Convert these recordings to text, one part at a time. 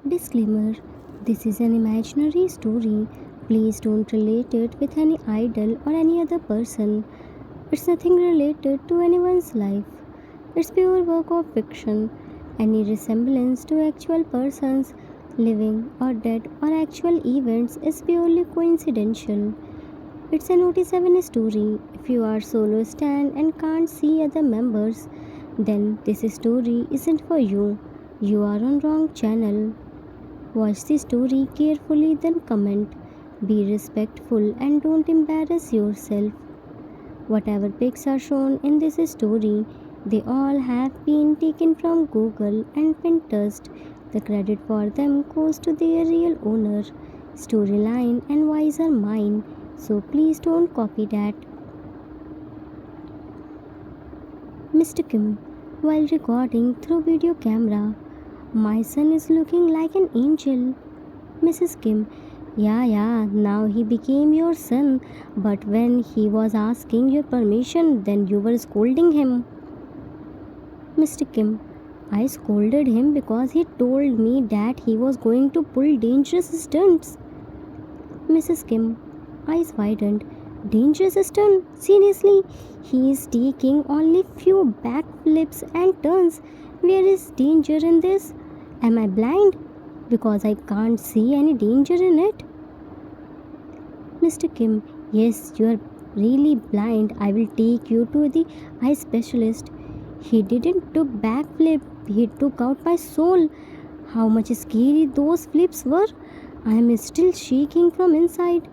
Disclaimer: this is an imaginary story. Please don't relate it with any idol or any other person. It's nothing related to anyone's life. It's pure work of fiction. Any resemblance to actual persons, living or dead, or actual events is purely coincidental. It's a Notice 7 story. If you are solo stand and can't see other members, then this story isn't for you. You are on wrong channel. Watch the story carefully, then comment. Be respectful and don't embarrass yourself. Whatever pics are shown in this story, they all have been taken from Google and Pinterest. The credit for them goes to their real owner. Storyline and voice are mine, so please don't copy that. Mr. Kim, while recording through video camera, my son is looking like an angel. Mrs. Kim, yeah, now he became your son, but when he was asking your permission, then you were scolding him. Mr. Kim, I scolded him because he told me that he was going to pull dangerous stunts. Mrs. Kim, eyes widened. Dangerous stunt? Seriously? He is taking only few backflips and turns. Where is danger in this? Am I blind? Because I can't see any danger in it. Mr. Kim, yes, you are really blind. I will take you to the eye specialist. He didn't took backflip. He took out my soul. How much scary those flips were. I am still shaking from inside.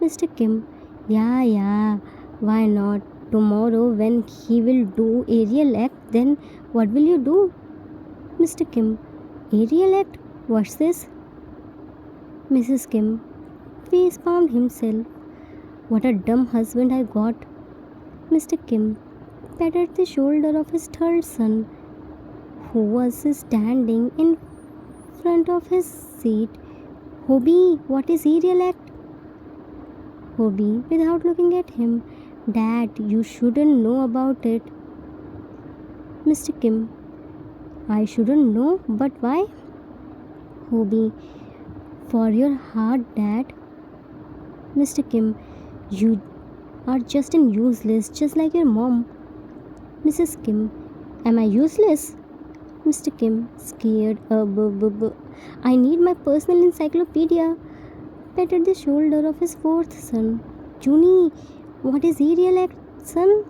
Mr. Kim, yeah, why not? Tomorrow, when he will do aerial act, then what will you do? Mr. Kim, aerial act? What's this? Mrs. Kim, face palmed himself. What a dumb husband I got. Mr. Kim patted the shoulder of his third son, who was standing in front of his seat. Hobie, what is aerial act? Hobie, without looking at him, Dad, you shouldn't know about it. Mr. Kim, I shouldn't know, but why? Hobie, for your heart, Dad. Mr. Kim, you are just an useless, just like your mom. Mrs. Kim, am I useless? Mr. Kim, scared. I need my personal encyclopedia. Patted the shoulder of his fourth son. Junie, what is aerial act, son?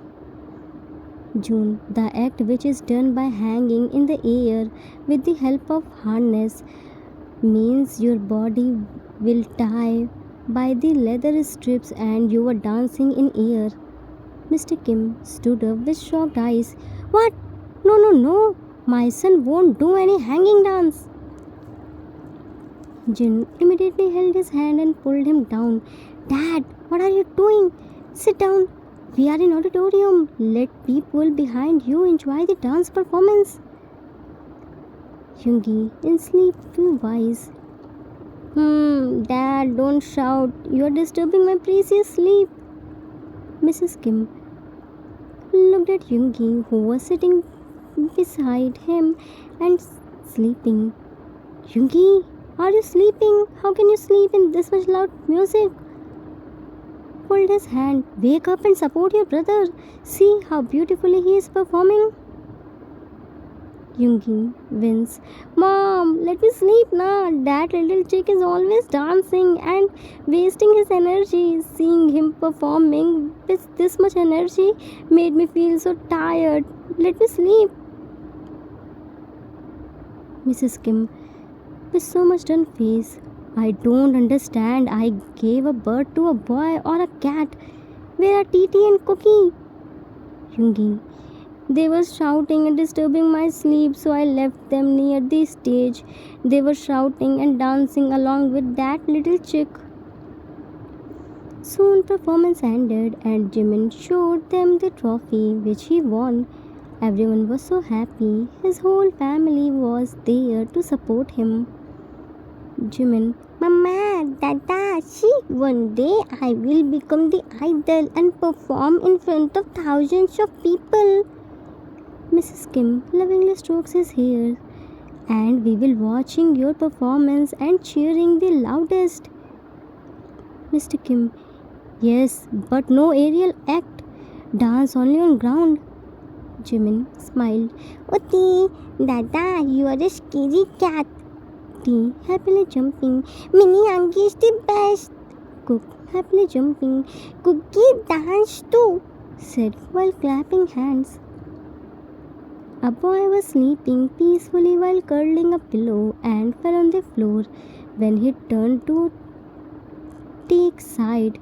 June, the act which is done by hanging in the air with the help of harness, means your body will tie by the leather strips and you are dancing in air. Mr. Kim stood up with shocked eyes. What? No. My son won't do any hanging dance. Jin immediately held his hand and pulled him down. Dad, what are you doing? Sit down. We are in auditorium. Let people behind you enjoy the dance performance. Yoongi, in sleepy voice. Dad, don't shout. You are disturbing my precious sleep. Mrs. Kim looked at Yoongi, who was sitting beside him and sleeping. Yoongi, are you sleeping? How can you sleep in this much loud music? Pulled his hand. Wake up and support your brother. See how beautifully he is performing. Yoongi wins. Mom, let me sleep now. That little chick is always dancing and wasting his energy. Seeing him performing with this much energy made me feel so tired. Let me sleep. Mrs. Kim, with so much done face. I don't understand. I gave a birth to a boy or a cat. Where are Titi and Cookie? Yoongi, they were shouting and disturbing my sleep, so I left them near the stage. They were shouting and dancing along with that little chick. Soon performance ended and Jimin showed them the trophy which he won. Everyone was so happy. His whole family was there to support him. Jimin, Mama, Dada, see, one day I will become the idol and perform in front of thousands of people. Mrs. Kim lovingly strokes his hair. and we will watching your performance and cheering the loudest. Mr. Kim, yes, but no aerial act. Dance only on ground. Jimin smiled. Oti, Dada, you are a scary cat. T, happily jumping. Mini Anki is the best. Cook, happily jumping. Cookie, dance too, said while clapping hands. A boy was sleeping peacefully while curling a pillow and fell on the floor when he turned to take side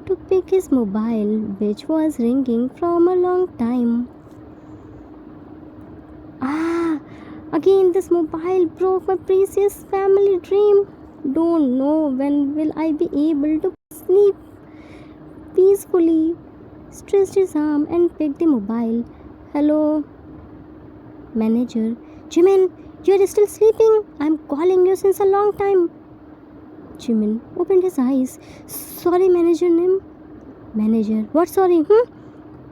to pick his mobile, which was ringing from a long time. Ah, again this mobile broke my precious family dream. Don't know when will I be able to sleep peacefully. Stretched his arm and picked the mobile. Hello, manager. Jimin, you're still sleeping? I'm calling you since a long time. Jimin opened his eyes. Sorry, manager name. Manager, what sorry?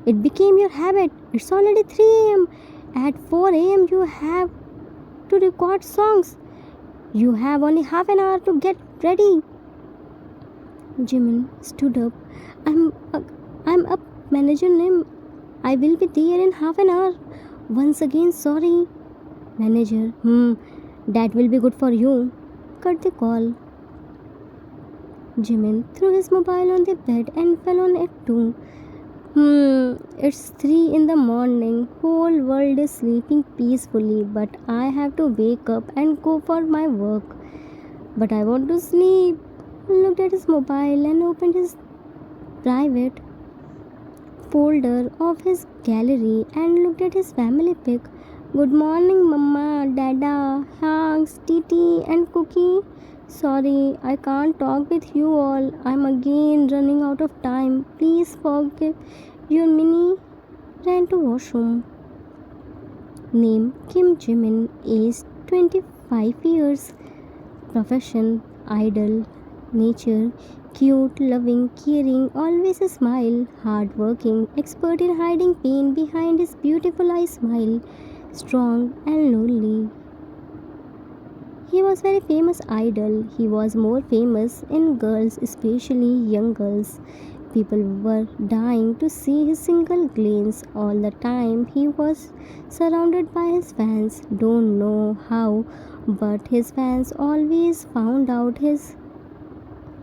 It became your habit. It's already 3 a.m. At 4 a.m. you have to record songs. You have only half an hour to get ready. Jimin stood up. I'm up, manager name. I will be there in half an hour. Once again, sorry. Manager, that will be good for you. Cut the call. Jimin threw his mobile on the bed and fell on it too. It's 3 in the morning. Whole world is sleeping peacefully, but I have to wake up and go for my work. But I want to sleep. Looked at his mobile and opened his private folder of his gallery and looked at his family pic. Good morning, Mama, Dada, Hanks, Titi, and Cookie. Sorry, I can't talk with you all. I'm again running out of time. Please forgive your mini ran to washroom. Name Kim Jimin, age 25 years. Profession idol. Nature cute, loving, caring, always a smile. Hardworking, expert in hiding pain behind his beautiful eye smile. Strong and lonely. He was very famous idol. He was more famous in girls, especially young girls. People were dying to see his single glance all the time. He was surrounded by his fans. Don't know how, but his fans always found out his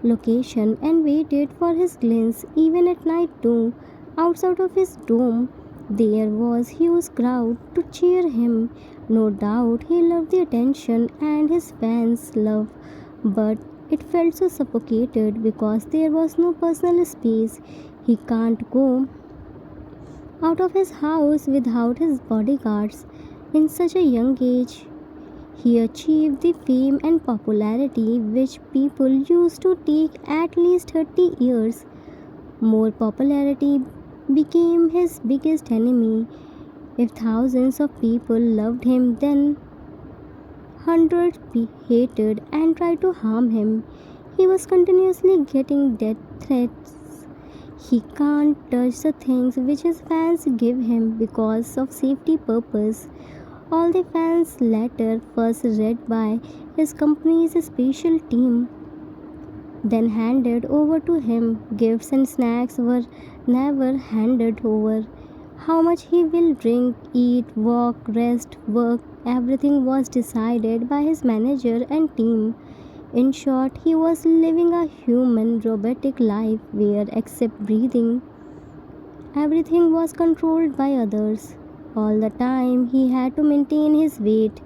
location and waited for his glance even at night too. Outside of his dome, there was huge crowd to cheer him. No doubt he loved the attention and his fans' love, but it felt so suffocated because there was no personal space. He can't go out of his house without his bodyguards. In such a young age, he achieved the fame and popularity which people used to take at least 30 years. More popularity became his biggest enemy. If thousands of people loved him, then hundreds hated and tried to harm him. He was continuously getting death threats. He can't touch the things which his fans give him because of safety purpose. All the fans' letter first read by his company's special team, then handed over to him. Gifts and snacks were never handed over. How much he will drink, eat, walk, rest, work, everything was decided by his manager and team. In short, he was living a human robotic life where, except breathing, everything was controlled by others. All the time he had to maintain his weight,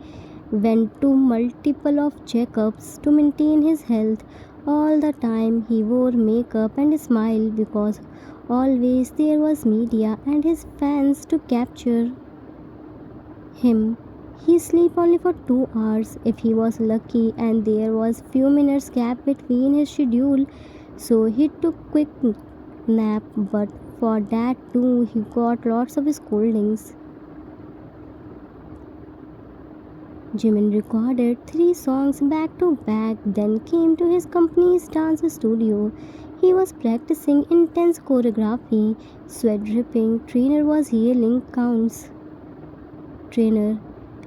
went to multiple of checkups to maintain his health. All the time he wore makeup and smiled because always there was media and his fans to capture him. He sleep only for 2 hours if he was lucky and there was few minutes gap between his schedule, so he took quick nap, but for that too he got lots of scoldings. Jimin recorded 3 songs back to back, then came to his company's dance studio. He was practicing intense choreography, sweat dripping. Trainer was yelling counts. Trainer,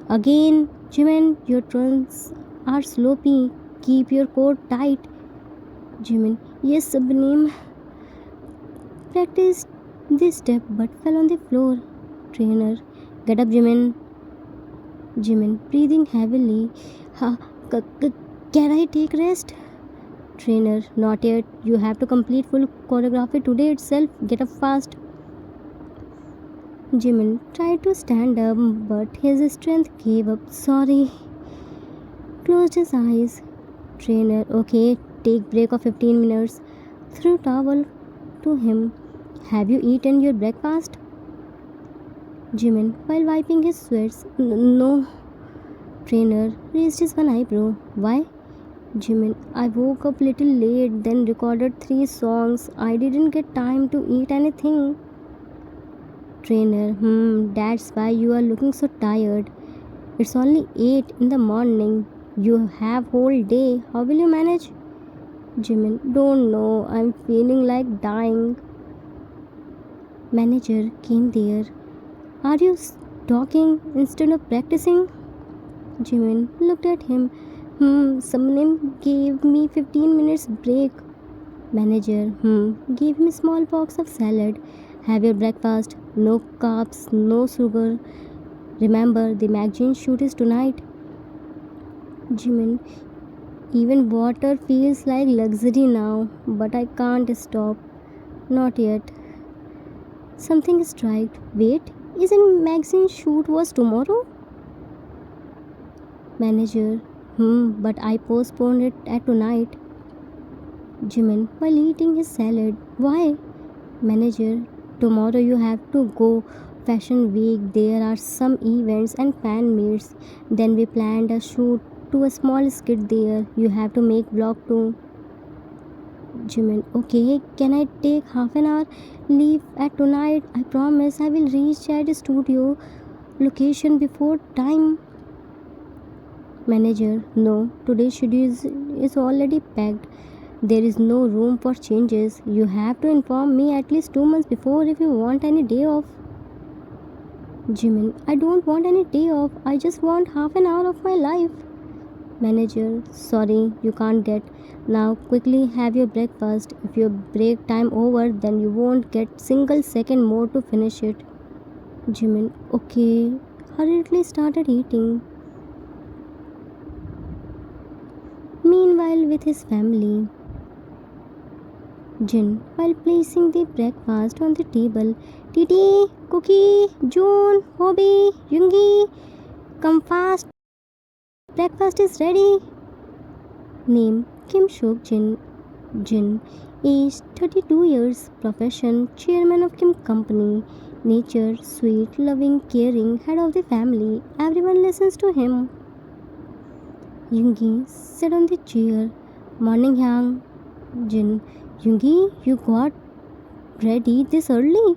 again, Jimin, your trunks are sloppy. Keep your coat tight. Jimin, yes, Subnim. Practiced this step but fell on the floor. Trainer, get up, Jimin. Jimin, breathing heavily. Ha, can I take rest? Trainer, not yet. You have to complete full choreography today itself. Get up fast. Jimin tried to stand up, but his strength gave up. Sorry. Closed his eyes. Trainer, okay, take break of 15 minutes. Threw towel to him. Have you eaten your breakfast? Jimin, while wiping his sweats. No. Trainer raised his one eyebrow. Why? Jimin, I woke up little late, then recorded 3 songs. I didn't get time to eat anything. Trainer, that's why you are looking so tired. It's only 8 in the morning. You have whole day. How will you manage? Jimin, don't know. I'm feeling like dying. Manager came there. Are you talking instead of practicing? Jimin looked at him. Someone gave me 15 minutes break. Manager, gave me small box of salad. Have your breakfast. No carbs, no sugar. Remember, the magazine shoot is tonight. Jimin, even water feels like luxury now, but I can't stop. Not yet. Something struck. Wait, isn't magazine shoot was tomorrow? Manager, but I postponed it at tonight. Jimin, while eating his salad. Why? Manager, tomorrow you have to go fashion week. There are some events and fan meets. Then we planned a shoot to a small skit there. You have to make vlog too. Jimin, okay, can I take half an hour leave at tonight? I promise I will reach at studio location before time. Manager, no, today's schedule is already packed. There is no room for changes. You have to inform me at least 2 months before if you want any day off. Jimin, I don't want any day off. I just want half an hour of my life. Manager, sorry, you can't get. Now quickly have your breakfast. If your break time over, then you won't get single second more to finish it. Jimin, okay, hurriedly started eating. Meanwhile, with his family, Jin, while placing the breakfast on the table, Titi, Cookie, June, Hobby, Yungi, come fast, breakfast is ready. Name Kim Shok Jin. Jin, age 32 years, profession chairman of Kim Company, nature sweet, loving, caring, head of the family. Everyone listens to him. Yungi sat on the chair. Morning, Hyang. Jin, Yungi, you got ready this early?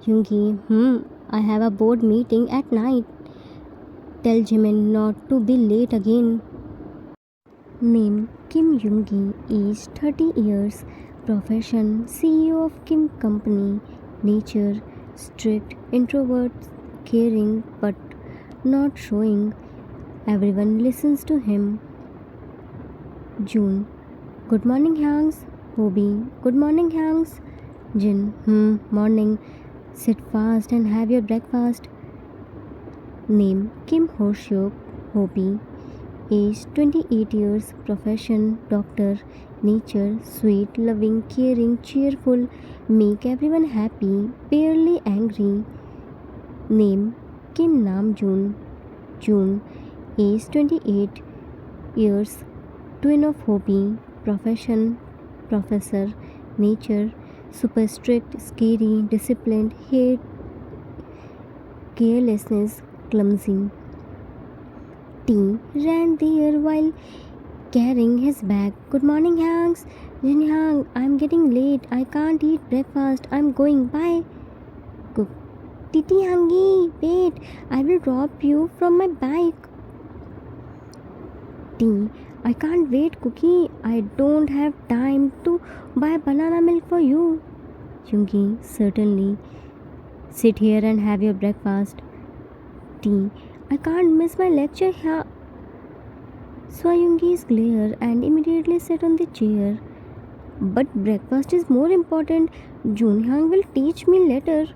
Yungi, I have a board meeting at night. Tell Jimin not to be late again. Name Kim Yungi, age 30 years, profession CEO of Kim Company, nature strict, introvert, caring but not showing. Everyone listens to him. June, good morning, Hangs. Hobby, good morning, Hangs. Jin, morning. Sit fast and have your breakfast. Name Kim Horshyuk, Hobby, age 28 years, profession doctor, nature sweet, loving, caring, cheerful, make everyone happy, barely angry. Name Kim Namjoon, June, age 28 years, twin of Hobby, profession professor, nature super strict, scary, disciplined, hate carelessness, clumsy. T ran there while carrying his bag. Good morning, Hanks. Jin Hang, I'm getting late. I can't eat breakfast. I'm going. Bye. Cook. Titi Hangi, wait. I will drop you from my bike. T. I can't wait, Cookie. I don't have time to buy banana milk for you. Yungi, certainly. Sit here and have your breakfast. T. I can't miss my lecture here. Swayungi's glare and immediately sat on the chair. But breakfast is more important. Junhyang will teach me later.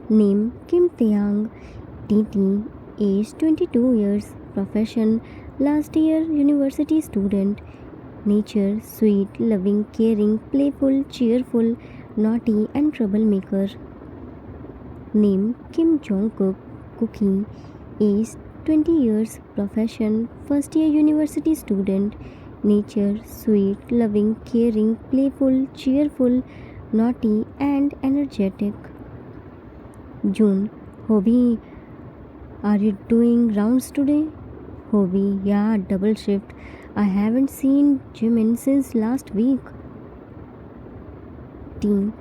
Name Kim Taeyang, TT, age 22 years, profession last year university student, nature sweet, loving, caring, playful, cheerful, naughty, and troublemaker. Name Kim Jong-kook, Cookie, age 20 years, profession first year university student, nature sweet, loving, caring, playful, cheerful, naughty, and energetic. June, hobby, are you doing rounds today? Hobby, yeah, double shift. I haven't seen Jimin since last week. Teen,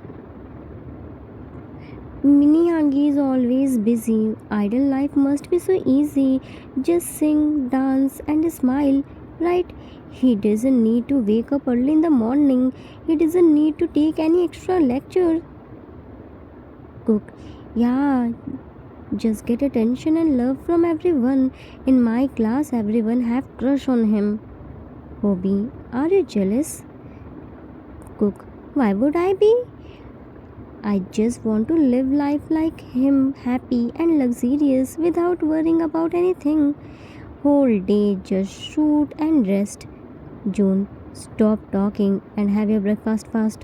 Minyangi is always busy. Idle life must be so easy. Just sing, dance, and smile, right? He doesn't need to wake up early in the morning. He doesn't need to take any extra lecture. Cook, yeah, just get attention and love from everyone. In my class, everyone have crush on him. Hobby, are you jealous? Cook, why would I be? I just want to live life like him, happy and luxurious without worrying about anything. Whole day just shoot and rest. June, stop talking and have your breakfast fast.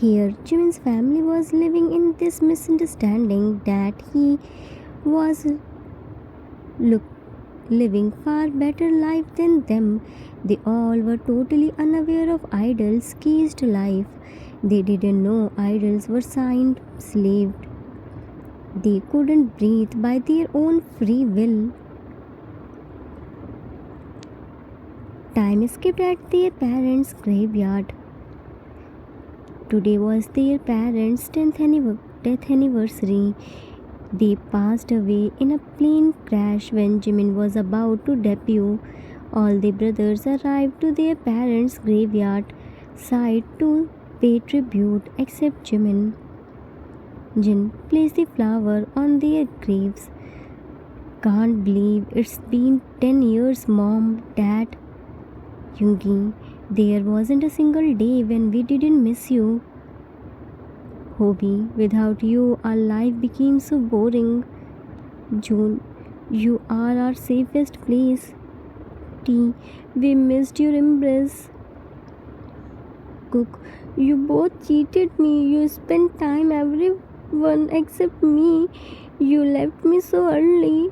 Here, Jimin's family was living in this misunderstanding that he was look, living far better life than them. They all were totally unaware of Idol's keys to life. They didn't know idols were signed, slaved. They couldn't breathe by their own free will. Time skipped at their parents' graveyard. Today was their parents' death anniversary. They passed away in a plane crash when Jimin was about to debut. All the brothers arrived to their parents' graveyard site to pay tribute except Jimin. Jin placed the flower on their graves. Can't believe it's been 10 years, Mom, Dad. Yoongi, there wasn't a single day when we didn't miss you. Hobby, without you, our life became so boring. June, you are our safest place. T, we missed your embrace. Cook, you both cheated me. You spent time everyone except me. You left me so early.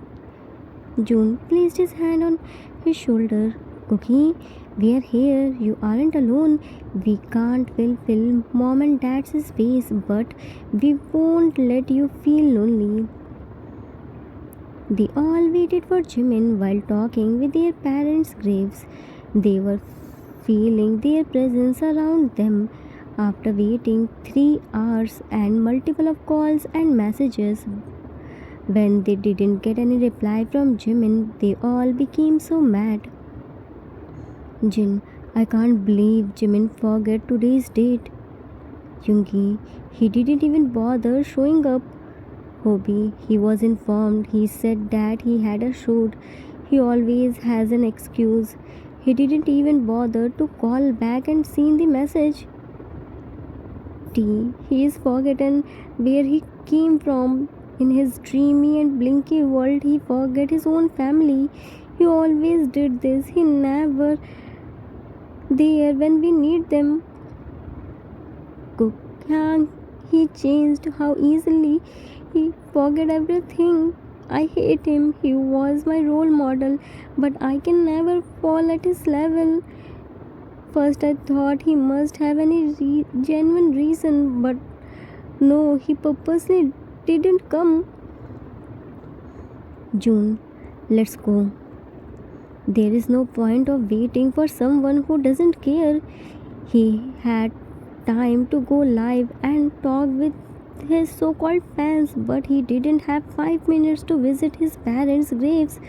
June placed his hand on his shoulder. Cookie, we are here. You aren't alone. We can't fill mom and dad's space, but we won't let you feel lonely. They all waited for Jimin while talking with their parents' graves. They were feeling their presence around them. After waiting 3 hours and multiple of calls and messages, when they didn't get any reply from Jimin, they all became so mad. Jin, I can't believe Jimin forgot today's date. Yoongi, he didn't even bother showing up. Hobby, he was informed. He said that he had a shoot. He always has an excuse. He didn't even bother to call back and seen the message. T, he is forgotten where he came from. In his dreamy and blinky world, he forgot his own family. He always did this. He never there when we need them. Kukyang, he changed how easily he forget everything. I hate him. He was my role model, but I can never fall at his level. First, I thought he must have any genuine reason, but no, he purposely didn't come. June, let's go. There is no point of waiting for someone who doesn't care. He had time to go live and talk with his so called fans, but he didn't have 5 minutes to visit his parents' graves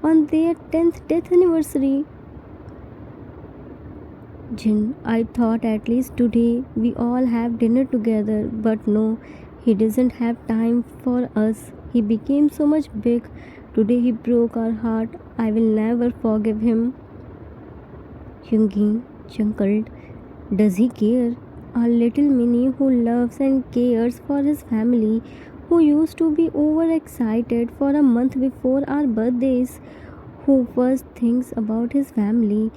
on their 10th death anniversary. Jin, I thought at least today we all have dinner together, but no, he doesn't have time for us. He became so much big. Today he broke our heart. I will never forgive him. Hyungi chuckled. Does he care? Our little Minnie who loves and cares for his family, who used to be overexcited for a month before our birthdays, who first thinks about his family,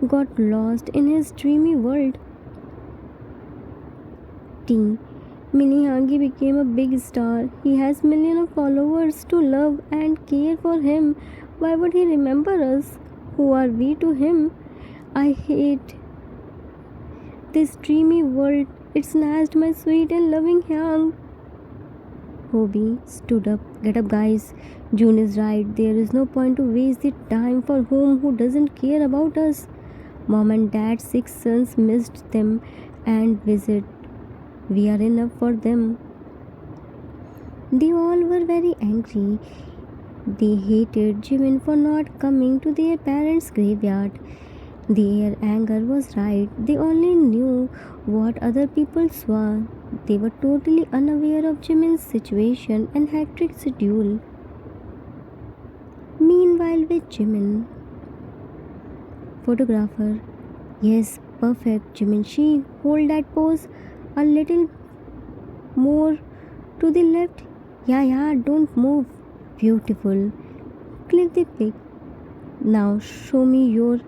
got lost in his dreamy world. T. Minihangi became a big star. He has millions of followers to love and care for him. Why would he remember us? Who are we to him? I hate this dreamy world. It snatched my sweet and loving Hyang. Hobie stood up. Get up, guys. June is right. There is no point to waste the time for who doesn't care about us. Mom and Dad's 6 sons missed them and visit. We are enough for them. They all were very angry. They hated Jimin for not coming to their parents' graveyard. Their anger was right. They only knew what other people saw. They were totally unaware of Jimin's situation and hectic schedule. Meanwhile, with Jimin, photographer. Yes, perfect, Jimin. She hold that pose a little more to the left. Yeah, don't move. Beautiful. Click the pic. Now show me your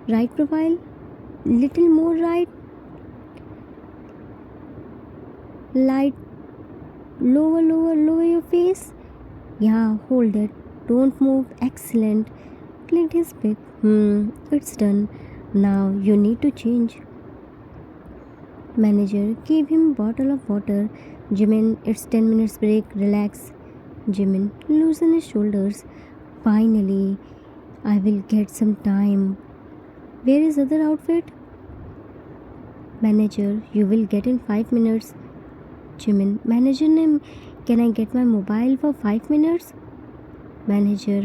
right profile. Little more right. Light. Lower your face. Yeah, hold it. Don't move. Excellent. Click his pic. It's done. Now you need to change. Manager gave him bottle of water. Jimin, it's 10 minutes break. Relax. Jimin loosened his shoulders. Finally, I will get some time. Where is other outfit? Manager, you will get in 5 minutes. Jimin, manager name, can I get my mobile for 5 minutes? Manager,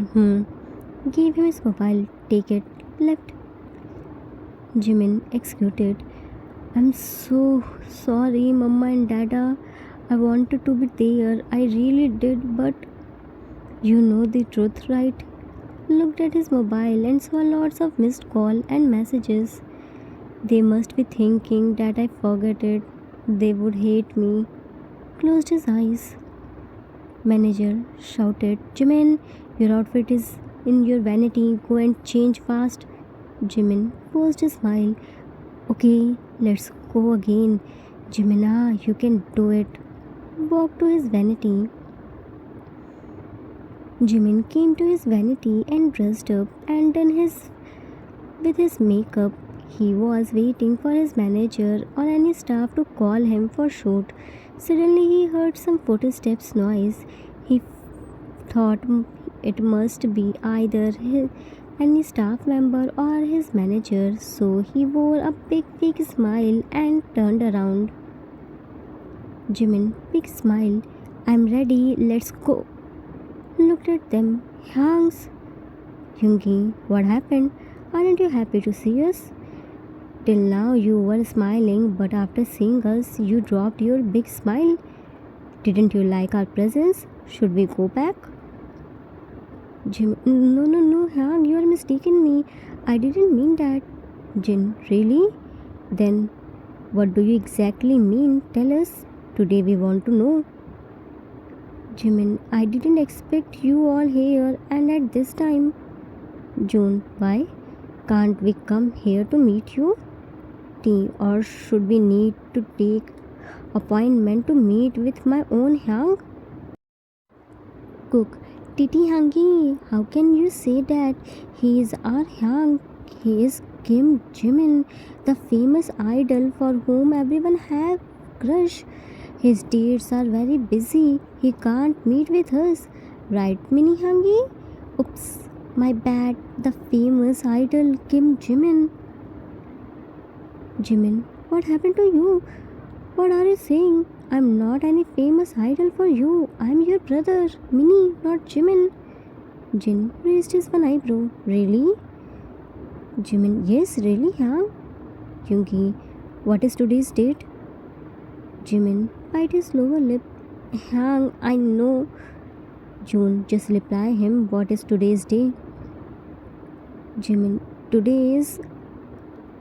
gave him his mobile. Take it. Left. Jimin executed. I'm so sorry, Mama and Dada. I wanted to be there. I really did, but you know the truth, right? Looked at his mobile and saw lots of missed call and messages. They must be thinking that I forgot it. They would hate me. Closed his eyes. Manager shouted, Jimin, your outfit is in your vanity. Go and change fast. Jimin forced a smile. Okay, let's go again. Jimina, you can do it. Walked to his vanity. Jimin came to his vanity and dressed up and done with his makeup. He was waiting for his manager or any staff to call him for shoot. Suddenly he heard some footsteps noise. He thought it must be either any staff member or his manager, so he wore a big smile and turned around. Jimin, big smile. I'm ready, let's go. Looked at them. Hyungs. Hyungi, what happened? Aren't you happy to see us? Till now you were smiling, but after seeing us, you dropped your big smile. Didn't you like our presence? Should we go back? Jim, no, Hyung, you are mistaken me. I didn't mean that. Jin, really? Then what do you exactly mean? Tell us. Today we want to know. Jimin, I didn't expect you all here and at this time. June, why? Can't we come here to meet you? T, or should we need to take appointment to meet with my own Hyung? Cook, Titi Hangi, how can you say that? He is our Hyung. He is Kim Jimin, the famous idol for whom everyone have crush. His dates are very busy. He can't meet with us. Right, Mini Hangi? Oops, my bad. The famous idol Kim Jimin. Jimin, what happened to you? What are you saying? I'm not any famous idol for you. I'm your brother, Mini, not Jimin. Jin raised his one eyebrow. Really? Jimin, yes, really, huh? Hyungi, what is today's date? Jimin bite his lower lip. Hang, I know. June, just reply him. What is today's day? Jimin, today is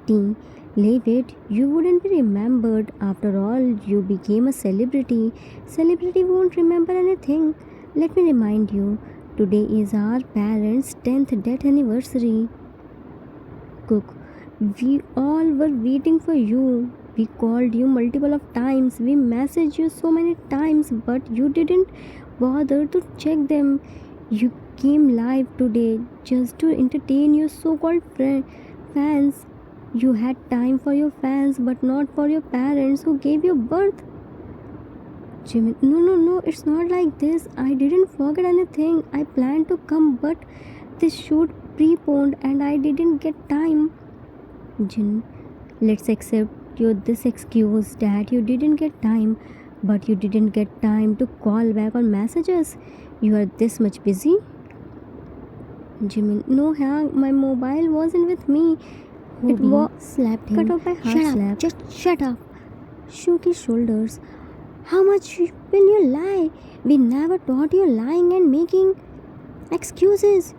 T. Leave it. You wouldn't be remembered. After all, you became a celebrity. Celebrity won't remember anything. Let me remind you. Today is our parents' 10th death anniversary. Cook, we all were waiting for you. We called you multiple of times. We messaged you so many times, but you didn't bother to check them. You came live today just to entertain your so-called fans. You had time for your fans, but not for your parents who gave you birth. Jimmy, no, it's not like this. I didn't forget anything. I planned to come, but this shoot preponed and I didn't get time. Jin, let's accept this excuse that you didn't get time, but you didn't get time to call back on messages. You are this much busy. Jimin, no, Hang, my mobile wasn't with me. It was slapped him. Cut off by harsh slap. Just shut up. Shook his shoulders. How much will you lie? We never taught you lying and making excuses.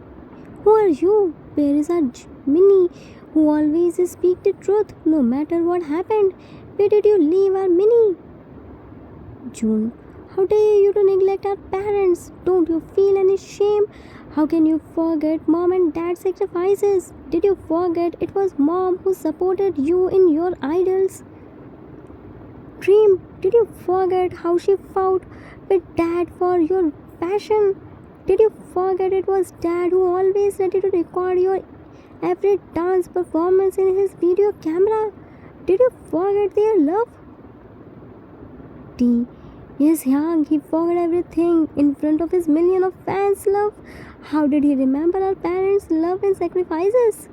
Who are you? Where is our Minnie, who always speak the truth no matter what happened? Where did you leave our Minnie? June, how dare you to neglect our parents? Don't you feel any shame? How can you forget mom and dad sacrifices? Did you forget it was mom who supported you in your idols dream? Did you forget how she fought with dad for your passion? Did you forget it was dad who always ready to record your every dance performance in his video camera? Did you forget their love? T. Yes, Yang, he forgot everything in front of his million of fans' love. How did he remember our parents' love and sacrifices?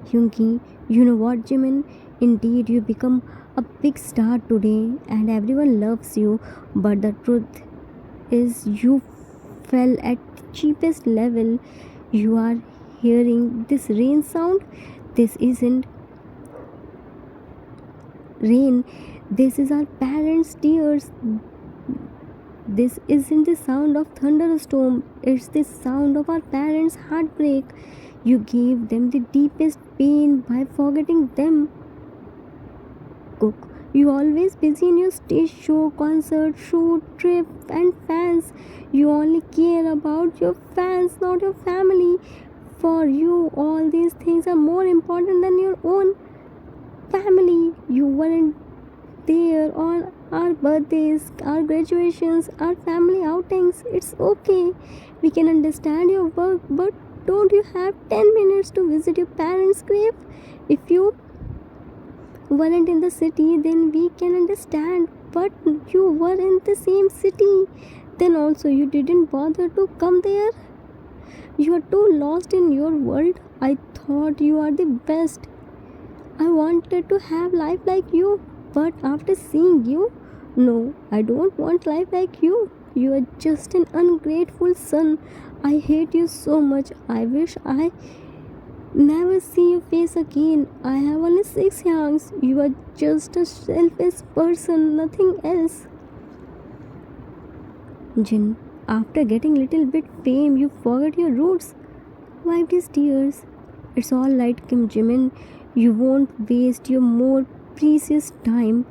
Hyunki, you know what, Jimin? Indeed, you become a big star today and everyone loves you, but the truth is you fell at cheapest level. You are hearing this rain sound? This isn't rain. This is our parents' tears. This isn't the sound of thunderstorm. It's the sound of our parents' heartbreak. You gave them the deepest pain by forgetting them. Cook, you always busy in your stage show, concert, shoot, trip and fans. You only care about your fans, not your family. For you, all these things are more important than your own family. You weren't there on our birthdays, our graduations, our family outings. It's okay. We can understand your work, but don't you have 10 minutes to visit your parents' grave? If you weren't in the city, then we can understand. But you were in the same city. Then also you didn't bother to come there. You are too lost in your world. I thought you are the best. I wanted to have life like you. But after seeing you, no, I don't want life like you. You are just an ungrateful son. I hate you so much. I wish I never see your face again. I have only 6 hands. You are just a selfish person, nothing else. Jin, after getting little bit fame, you forget your roots. Wiped his tears. It's all right, Kim Jimin. You won't waste your more precious time.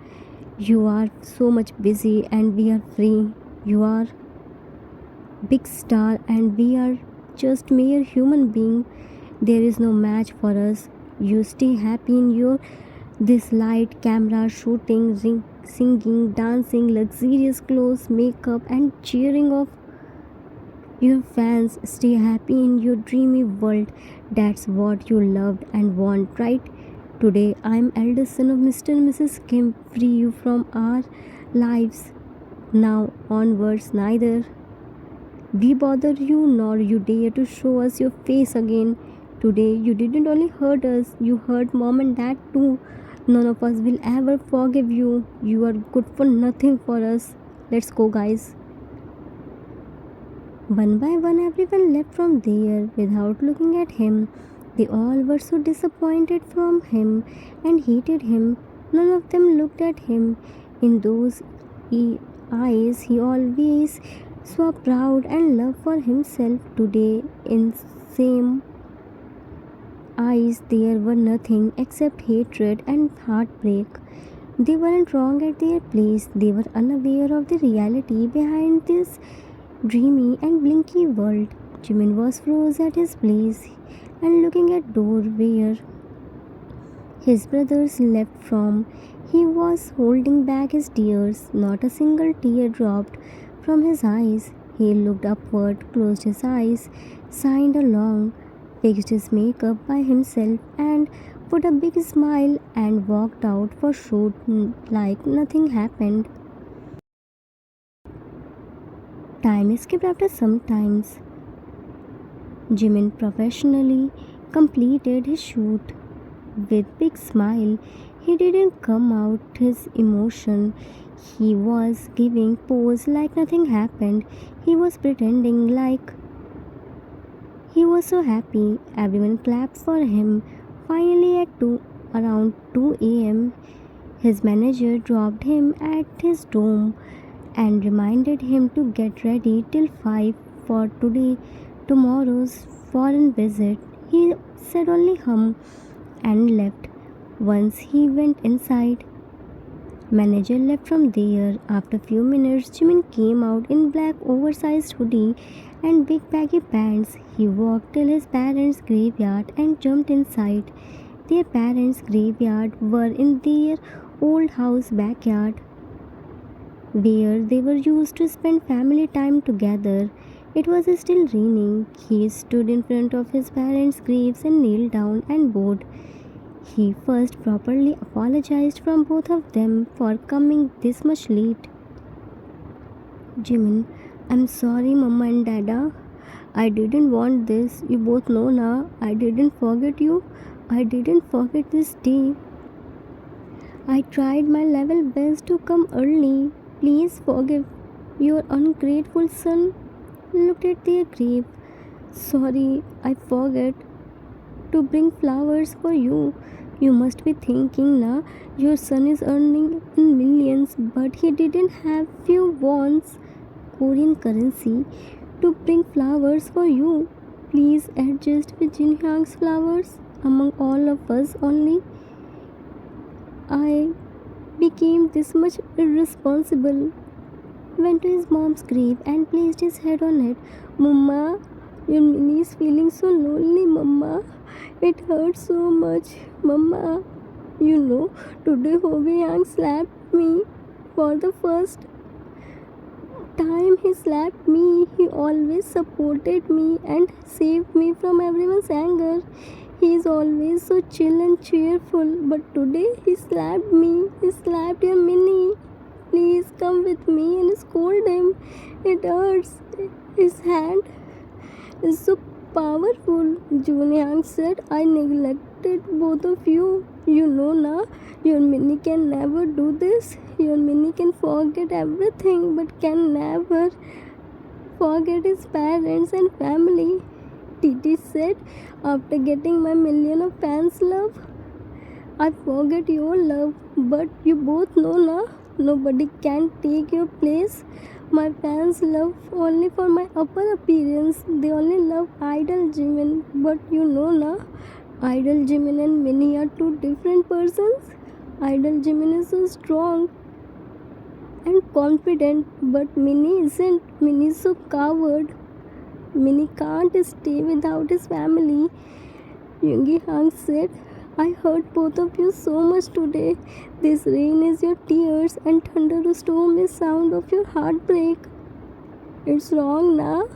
You are so much busy and we are free. You are big star and we are just mere human being. There is no match for us. You stay happy in your this light camera shooting, singing, dancing, luxurious clothes, makeup and cheering of your fans. Stay happy in your dreamy world. That's what you loved and want, right? Today, I am eldest son of Mr. and Mrs. Kim. Free you from our lives. Now onwards, neither we bother you nor you dare to show us your face again. Today, you didn't only hurt us, you hurt mom and dad too. None of us will ever forgive you. You are good for nothing for us. Let's go, guys. One by one, everyone left from there without looking at him. They all were so disappointed from him and hated him. None of them looked at him. In those eyes, he always so proud and love for himself today. In same eyes there were nothing except hatred and heartbreak. They weren't wrong at their place, they were unaware of the reality behind this dreamy and blinky world. Jimin was froze at his place and looking at door where his brothers left from. He was holding back his tears. Not a single tear dropped from his eyes. He looked upward, closed his eyes, signed along, fixed his makeup by himself, and put a big smile and walked out for shoot like nothing happened. Time skipped after some times. Jimin professionally completed his shoot with big smile. He didn't come out his emotion. He was giving pose like nothing happened. He was pretending like he was so happy. Everyone clapped for him. Finally at around 2 a.m. his manager dropped him at his dorm and reminded him to get ready till 5 for tomorrow's foreign visit. He said only and left. Once he went inside, manager left from there. After few minutes, Jimin came out in black oversized hoodie and big baggy pants. He walked till his parents' graveyard and jumped inside. Their parents' graveyard were in their old house backyard where they were used to spend family time together. It was still raining. He stood in front of his parents' graves and knelt down and bowed. He first properly apologized from both of them for coming this much late. Jimin, I'm sorry, Mama and Dada. I didn't want this. You both know now. I didn't forget you. I didn't forget this day. I tried my level best to come early. Please forgive your ungrateful son. Looked at their grave. Sorry, I forgot to bring flowers for you. You must be thinking now your son is earning in millions, but he didn't have few wons Korean currency to bring flowers for you. Please adjust with Jin Hyang's flowers among all of us only. I became this much irresponsible. Went to his mom's grave and placed his head on it. Mama, your Minnie is feeling so lonely, Mama. It hurts so much, Mama. You know, today Hobe Yang slapped me for the first time. He slapped me. He always supported me and saved me from everyone's anger. He is always so chill and cheerful, but today he slapped me. He slapped your Minnie. Please come with me and scold him. It hurts. His hand is so powerful. Junhyang said, I neglected both of you. You know now, your Minnie can never do this. Your Minnie can forget everything but can never forget his parents and family. Titi said, after getting my million of fans' love, I forget your love. But you both know now, nobody can take your place. My fans love only for my upper appearance. They only love Idol Jimin. But you know now, Idol Jimin and Minnie are two different persons. Idol Jimin is so strong and confident, but Minnie isn't. Minnie is so coward. Minnie can't stay without his family. Yoongi Hang said, I hurt both of you so much today. This rain is your tears and thunderstorm is sound of your heartbreak. It's wrong now.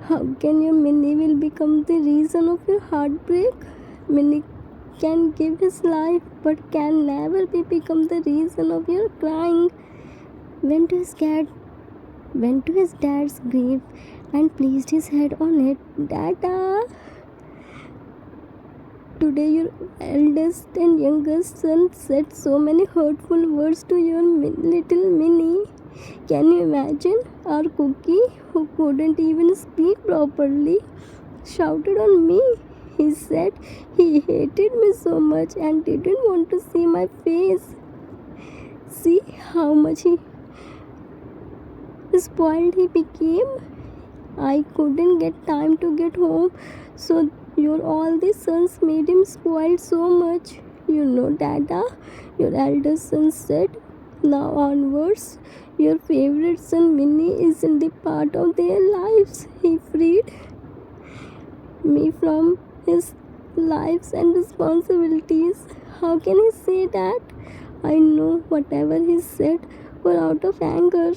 How can your Minnie will become the reason of your heartbreak? Minnie can give his life but can never become the reason of your crying. Went to his dad's grave and placed his head on it. Dada! Today your eldest and youngest son said so many hurtful words to your little Minnie. Can you imagine? Our cookie, who couldn't even speak properly, shouted on me. He said he hated me so much and didn't want to see my face. See how much spoiled he became. I couldn't get time to get home, so your all the sons made him spoiled so much. You know, Dada, your eldest son said, now onwards, your favorite son Minnie isn't the part of their lives. He freed me from his lives and responsibilities. How can he say that? I know whatever he said were out of anger.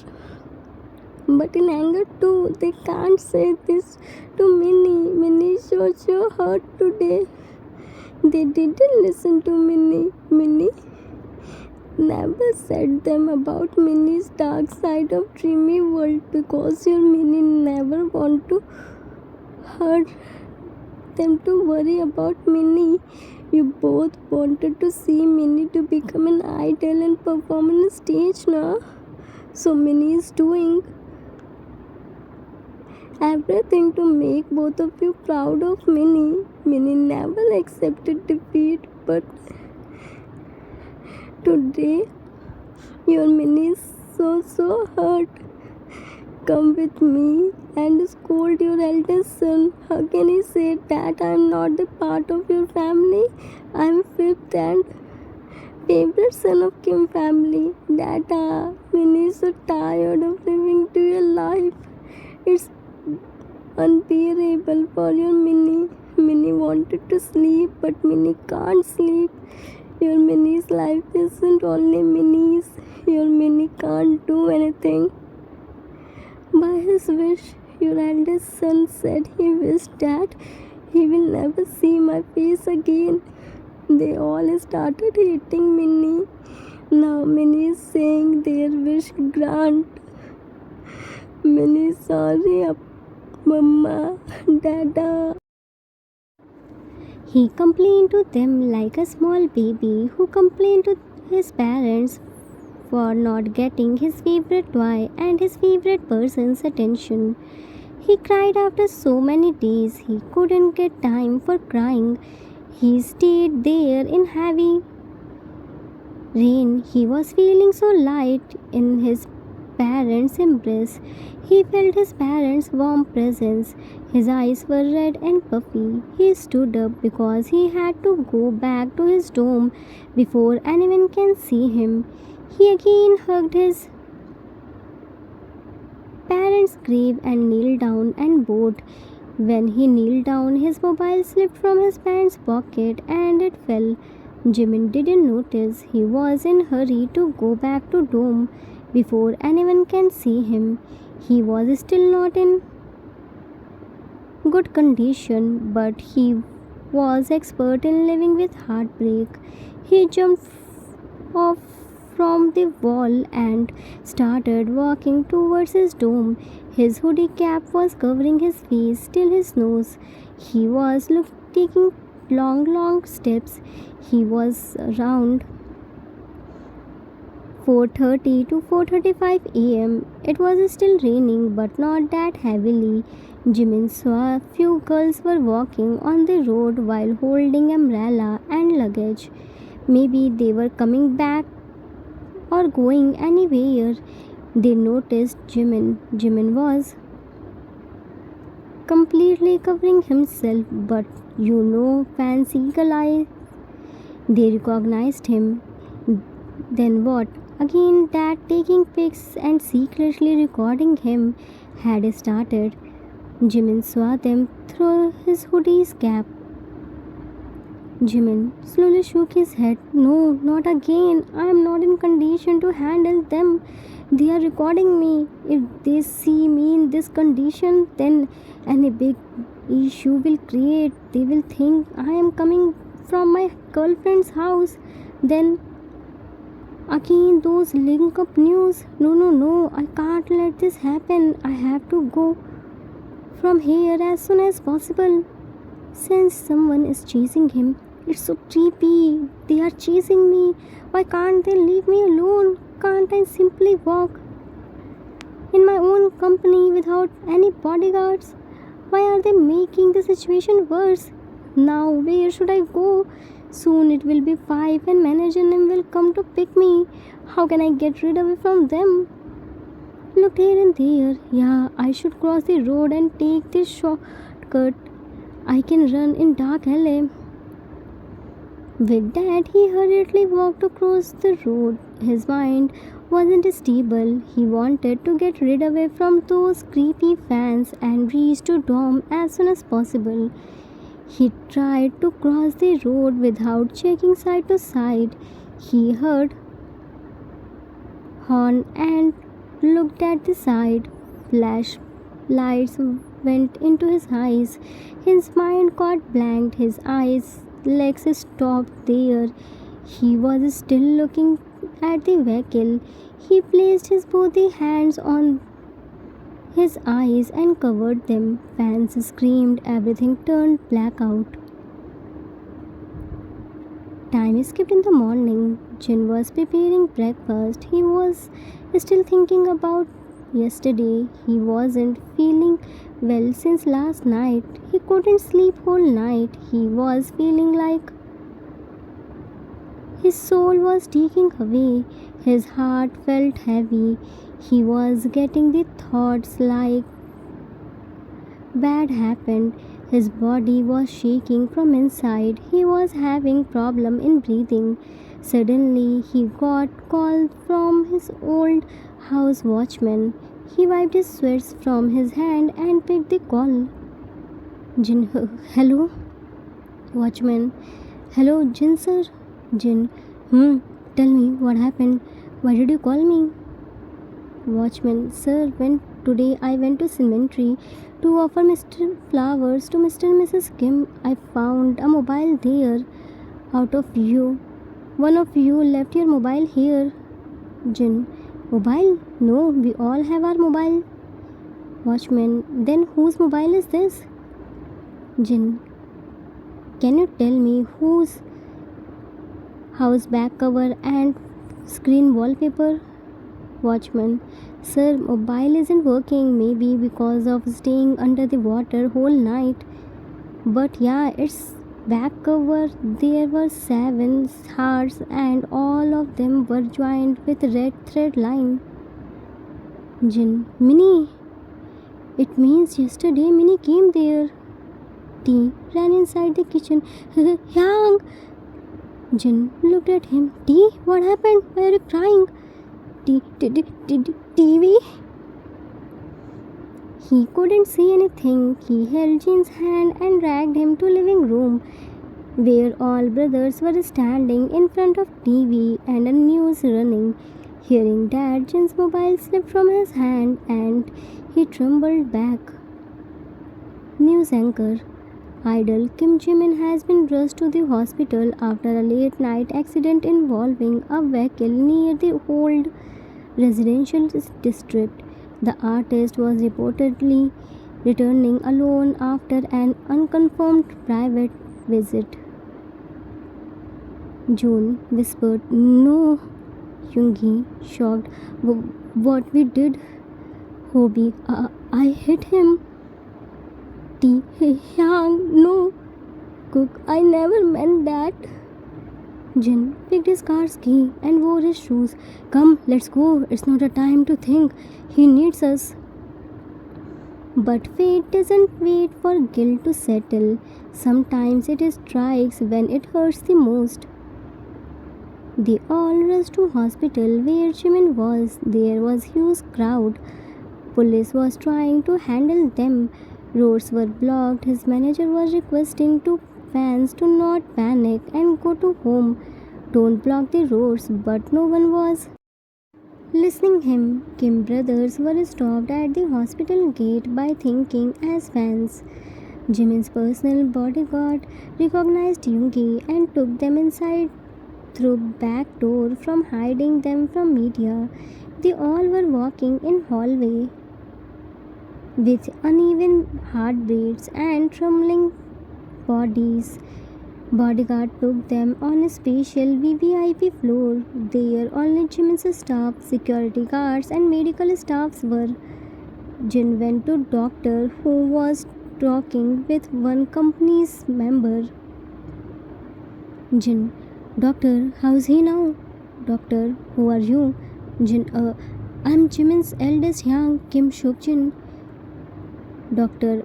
But in anger too, they can't say this to Minnie. Minnie showed so hurt today. They didn't listen to Minnie. Minnie never said them about Minnie's dark side of dreamy world because your Minnie never want to hurt them to worry about Minnie. You both wanted to see Minnie to become an idol and perform on a stage now. So Minnie is doing everything to make both of you proud of Minnie. Minnie never accepted defeat, but today your Minnie is so hurt. Come with me and scold your eldest son. How can he say that I am not the part of your family? I am fifth and favorite son of Kim family. Dada, Minnie is so tired of living to your life. It's unbearable for your Minnie. Minnie wanted to sleep, but Minnie can't sleep. Your Minnie's life isn't only Minnie's. Your Minnie can't do anything. By his wish, your eldest son said he wished that he will never see my face again. They all started hating Minnie. Now Minnie is saying their wish grant. Minnie, sorry, Mama, Dada. He complained to them like a small baby who complained to his parents for not getting his favorite toy and his favorite person's attention. He cried after so many days he couldn't get time for crying. He stayed there in heavy rain. He was feeling so light in his parents' embrace. He felt his parents' warm presence. His eyes were red and puffy. He stood up because he had to go back to his dome before anyone can see him. He again hugged his parents' grave and kneeled down and bowed. When he kneeled down, his mobile slipped from his pants pocket and it fell. Jimin didn't notice. He was in a hurry to go back to dome before anyone can see him. He was still not in good condition, but he was expert in living with heartbreak. He jumped off from the wall and started walking towards his dome. His hoodie cap was covering his face till his nose. He was taking long steps. He was around 4:30 to 4:35 a.m. It was still raining, but not that heavily. Jimin saw a few girls were walking on the road while holding umbrella and luggage. Maybe they were coming back or going anywhere. They noticed Jimin. Jimin was completely covering himself, but fancy eagle eye. They recognized him. Then what? Again, that taking pics and secretly recording him had started. Jimin saw them through his hoodie's cap. Jimin slowly shook his head. No, not again. I am not in condition to handle them. They are recording me. If they see me in this condition, then any big issue will create. They will think I am coming from my girlfriend's house. Then again those link up news. No, I can't let this happen. I have to go from here as soon as possible. Since someone is chasing him, it's so creepy. They are chasing me. Why can't they leave me alone? Can't I simply walk in my own company without any bodyguards? Why are they making the situation worse? Now where should I go? Soon it will be 5 and manager name will come to pick me. How can I get rid of it from them? looked here and there. Yeah, I should cross the road and take this shortcut. I can run in dark alley. With that, he hurriedly walked across the road. His mind wasn't stable. He wanted to get rid away from those creepy fans and reach to Dom as soon as possible. He tried to cross the road without checking side to side. He heard horn and looked at the side. Flash lights went into his eyes. His mind got blanked. His legs stopped there. He was still looking at the vehicle. He placed his both the hands on his eyes and covered them. Fans screamed. Everything turned black out. Time skipped in the morning. Jin was preparing breakfast. He was still thinking about yesterday. He wasn't feeling well since last night. He couldn't sleep whole night. He was feeling like his soul was taking away. His heart felt heavy. He was getting the thoughts like bad happened. His body was shaking from inside. He was having problem in breathing. Suddenly he got call from his old house watchman. He wiped his sweats from his hand and picked the call. Jin, hello? Watchman. Hello, Jin sir. Jin. Tell me what happened. Why did you call me? Watchman. Sir, today I went to cemetery to offer Mr. Flowers to Mr. and Mrs. Kim. I found a mobile there. Out of you. One of you left your mobile here. Jin. Mobile? No, we all have our mobile. Watchman. Then whose mobile is this? Jin. Can you tell me whose house back cover and screen wallpaper? Watchman. Sir, mobile isn't working, maybe because of staying under the water whole night. But yeah, it's back cover. There were 7 hearts and all of them were joined with red thread line. Jin. Minnie. It means yesterday Minnie came there. T ran inside the kitchen. Yang. Jin looked at him. T, what happened? Why are you crying? TV? He couldn't see anything. He held Jin's hand and dragged him to living room, where all brothers were standing in front of TV and a news running. Hearing that, Jin's mobile slipped from his hand and he trembled back. News anchor. Idol Kim Jimin has been rushed to the hospital after a late night accident involving a vehicle near the old residential district. The artist was reportedly returning alone after an unconfirmed private visit. June whispered, No. Yoongi, shocked. What we did? Hobie, I hit him. T. Hyang, no. Cook, I never meant that. Jin picked his car's key and wore his shoes. Come, let's go. It's not a time to think. He needs us. But fate doesn't wait for guilt to settle. Sometimes it strikes when it hurts the most. They all rushed to hospital where Jimin was. There was huge crowd. Police was trying to handle them. Roads were blocked. His manager was requesting to fans to not panic and go to home. Don't block the roads, but no one was listening him. Kim brothers were stopped at the hospital gate by thinking as fans. Jimin's personal bodyguard recognized Yoongi and took them inside through back door from hiding them from media. They all were walking in hallway with uneven heartbeats and trembling bodies. Bodyguard took them on a special VVIP floor. There only Jimin's staff, security guards and medical staffs were. Jin went to doctor who was talking with one company's member. Jin, doctor, how's he now? Doctor, who are you? Jin, I'm Jimin's eldest young, Kim Shokjin. Doctor,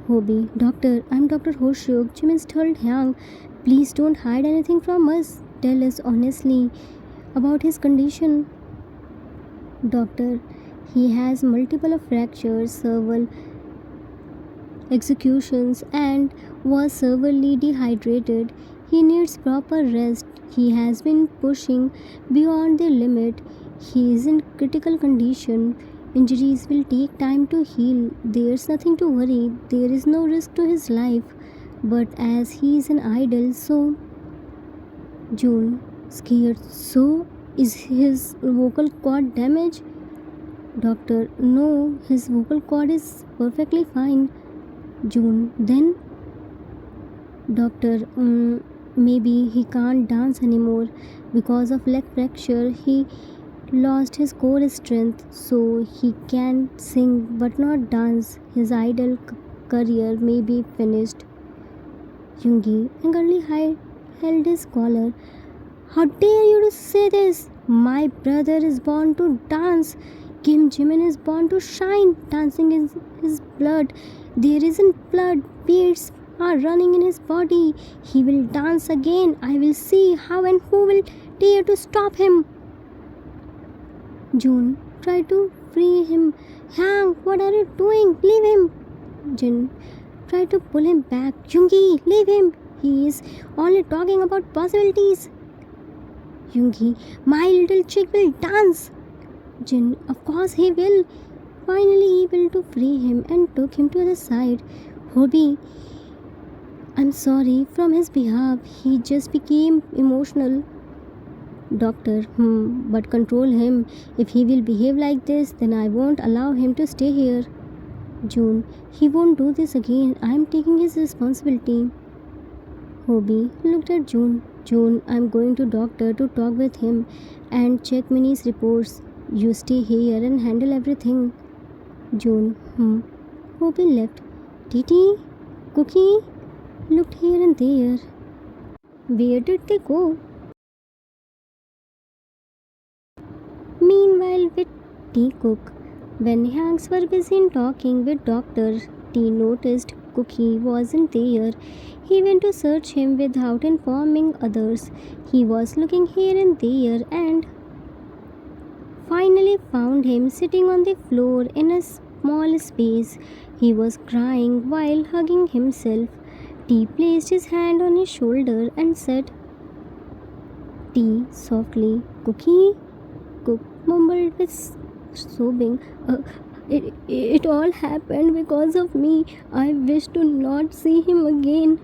Hobie. Doctor, I'm Dr. Hoshuk, Jimin's third young. Please don't hide anything from us. Tell us honestly about his condition. Doctor, he has multiple fractures, several executions, and was severely dehydrated. He needs proper rest. He has been pushing beyond the limit. He is in critical condition. Injuries will take time to heal. There's nothing to worry. There is no risk to his life. But as he is an idol, so June scared. So is his vocal cord damaged? Doctor, no, his vocal cord is perfectly fine. June, then Doctor, maybe he can't dance anymore because of leg fracture. He lost his core strength, so he can sing but not dance. His idol career may be finished. Yoongi angrily held his collar. How dare you to say this? My brother is born to dance. Kim Jimin is born to shine. Dancing is his blood. There isn't blood. Beats are running in his body. He will dance again. I will see how and who will dare to stop him. June tried to free him. Yang, what are you doing? Leave him. Jin tried to pull him back. Yoongi, leave him. He is only talking about possibilities. Yoongi, my little chick will dance. Jin, of course he will. Finally able to free him and took him to the side. Hobie, I'm sorry from his behalf. He just became emotional. Doctor, but control him. If he will behave like this, then I won't allow him to stay here. June, he won't do this again. I am taking his responsibility. Hobie looked at June. June, I'm going to doctor to talk with him and check Minnie's reports. You stay here and handle everything. June, Hobie left. Titi, Cookie looked here and there. Where did they go? Meanwhile, with Tea Cook, when Hanks were busy in talking with Doctor, Tea noticed Cookie wasn't there. He went to search him without informing others. He was looking here and there and finally found him sitting on the floor in a small space. He was crying while hugging himself. T placed his hand on his shoulder and said, T softly, Cookie? Cook mumbled with sobbing. It all happened because of me. I wish to not see him again.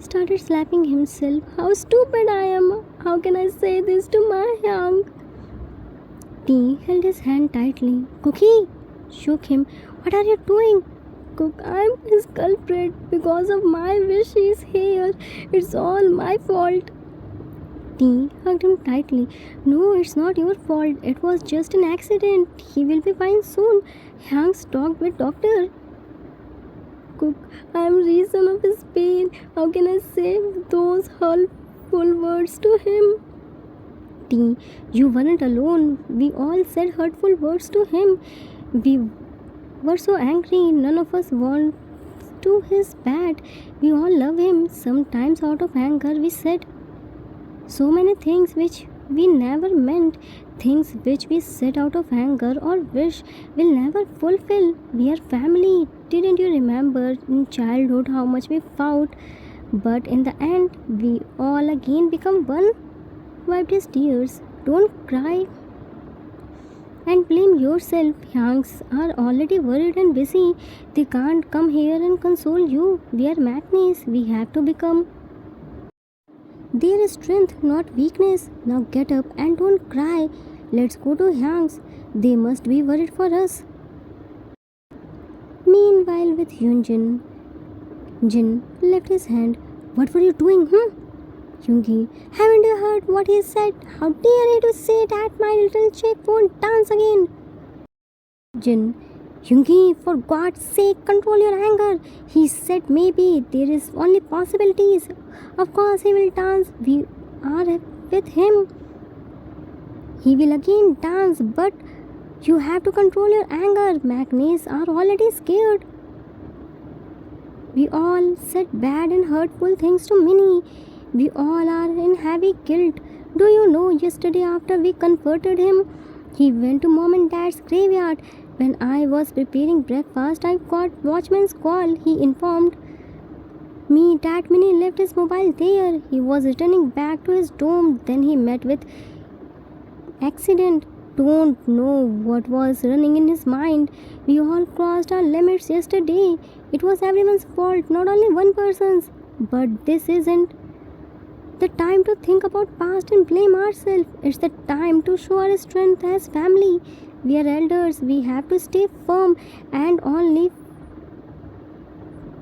Started slapping himself. How stupid I am. How can I say this to my young? T held his hand tightly. Cookie shook him. What are you doing? Cook, I'm his culprit. Because of my wish he is here. It's all my fault. T hugged him tightly. No, it's not your fault. It was just an accident. He will be fine soon. Hanks talked with doctor. Cook, I am reason of his pain. How can I say those hurtful words to him? T, you weren't alone. We all said hurtful words to him. We were so angry. None of us want to his bad. We all love him. Sometimes out of anger we said so many things which we never meant, things which we said out of anger or wish will never fulfill. We are family. Didn't you remember in childhood how much we fought? But in the end, we all again become one. Wiped his tears. Don't cry and blame yourself. Yanks are already worried and busy. They can't come here and console you. We are matinees. We have to become their strength, not weakness. Now get up and don't cry. Let's go to Hanks. They must be worried for us. Meanwhile, with Hyunjin, Jin left his hand. What were you doing, Yoongi, haven't you heard what he said? How dare you to say that my little chick won't dance again? Jin, Yoongi, for God's sake, control your anger. He said maybe there is only possibilities. Of course he will dance. We are with him. He will again dance, but You have to control your anger. Magnates are already scared. We all said bad and hurtful things to Minnie. We all are in heavy guilt. Do you know, yesterday after we comforted him, he went to mom and dad's graveyard. When I was preparing breakfast, I got watchman's call. He informed me that Minnie left his mobile there. He was returning back to his dorm. Then he met with accident. Don't know what was running in his mind. We all crossed our limits yesterday. It was everyone's fault, not only one person's. But this isn't the time to think about past and blame ourselves. It's the time to show our strength as family. We are elders. We have to stay firm and only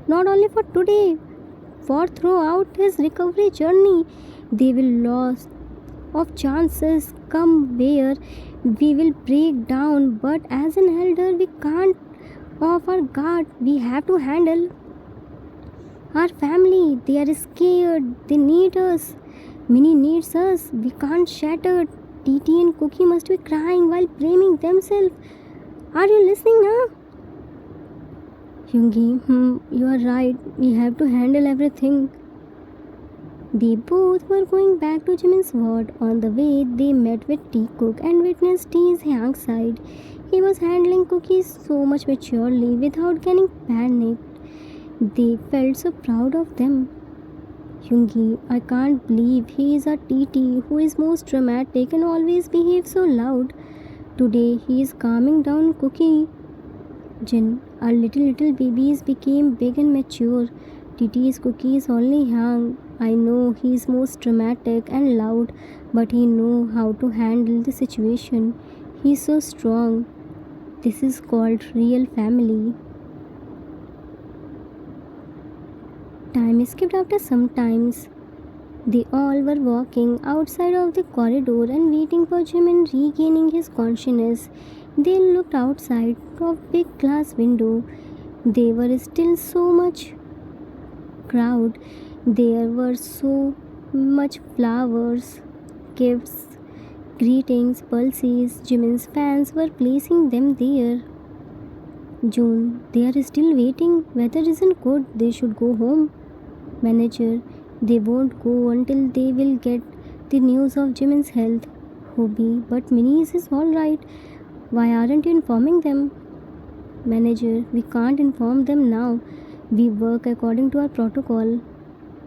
not only for today, for throughout his recovery journey. They will lose of chances come where we will break down, but as an elder we can't off our guard. We have to handle our family. They are scared, they need us. Minnie needs us. We can't shatter. Titi and Cookie must be crying while blaming themselves. Are you listening now? Hyungi, you are right. We have to handle everything. They both were going back to Jimin's ward. On the way, they met with Tea Cook and witnessed Tee's young side. He was handling cookies so much maturely without getting panicked. They felt so proud of them. Hyungi, I can't believe he is a TT who is most dramatic and always behaves so loud. Today he is calming down Cookie. Jin, our little babies became big and mature. TT's Cookie is only young. I know he is most dramatic and loud, but he knows how to handle the situation. He is so strong. This is called real family. Time skipped after some times. They all were walking outside of the corridor and waiting for Jimin regaining his consciousness. They looked outside of big glass window. There were still so much crowd. There were so much flowers, gifts, greetings, pulses. Jimin's fans were placing them there. June, they are still waiting. Weather isn't good. They should go home. Manager, they won't go until they will get the news of Jimin's health. Hobie, but Minnie's is alright. Why aren't you informing them? Manager, we can't inform them now. We work according to our protocol.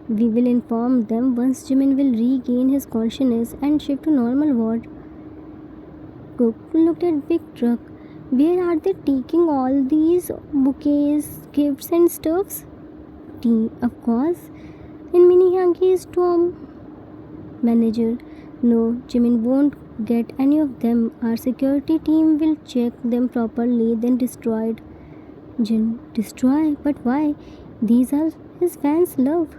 We will inform them once Jimin will regain his consciousness and shift to normal ward. Cook looked at big truck. Where are they taking all these bouquets, gifts and stuffs? Tea, of course. In Minnie Hanky's dorm. Manager, no, Jimin won't get any of them. Our security team will check them properly, then destroyed. Jin, destroy? But why? These are his fans' love.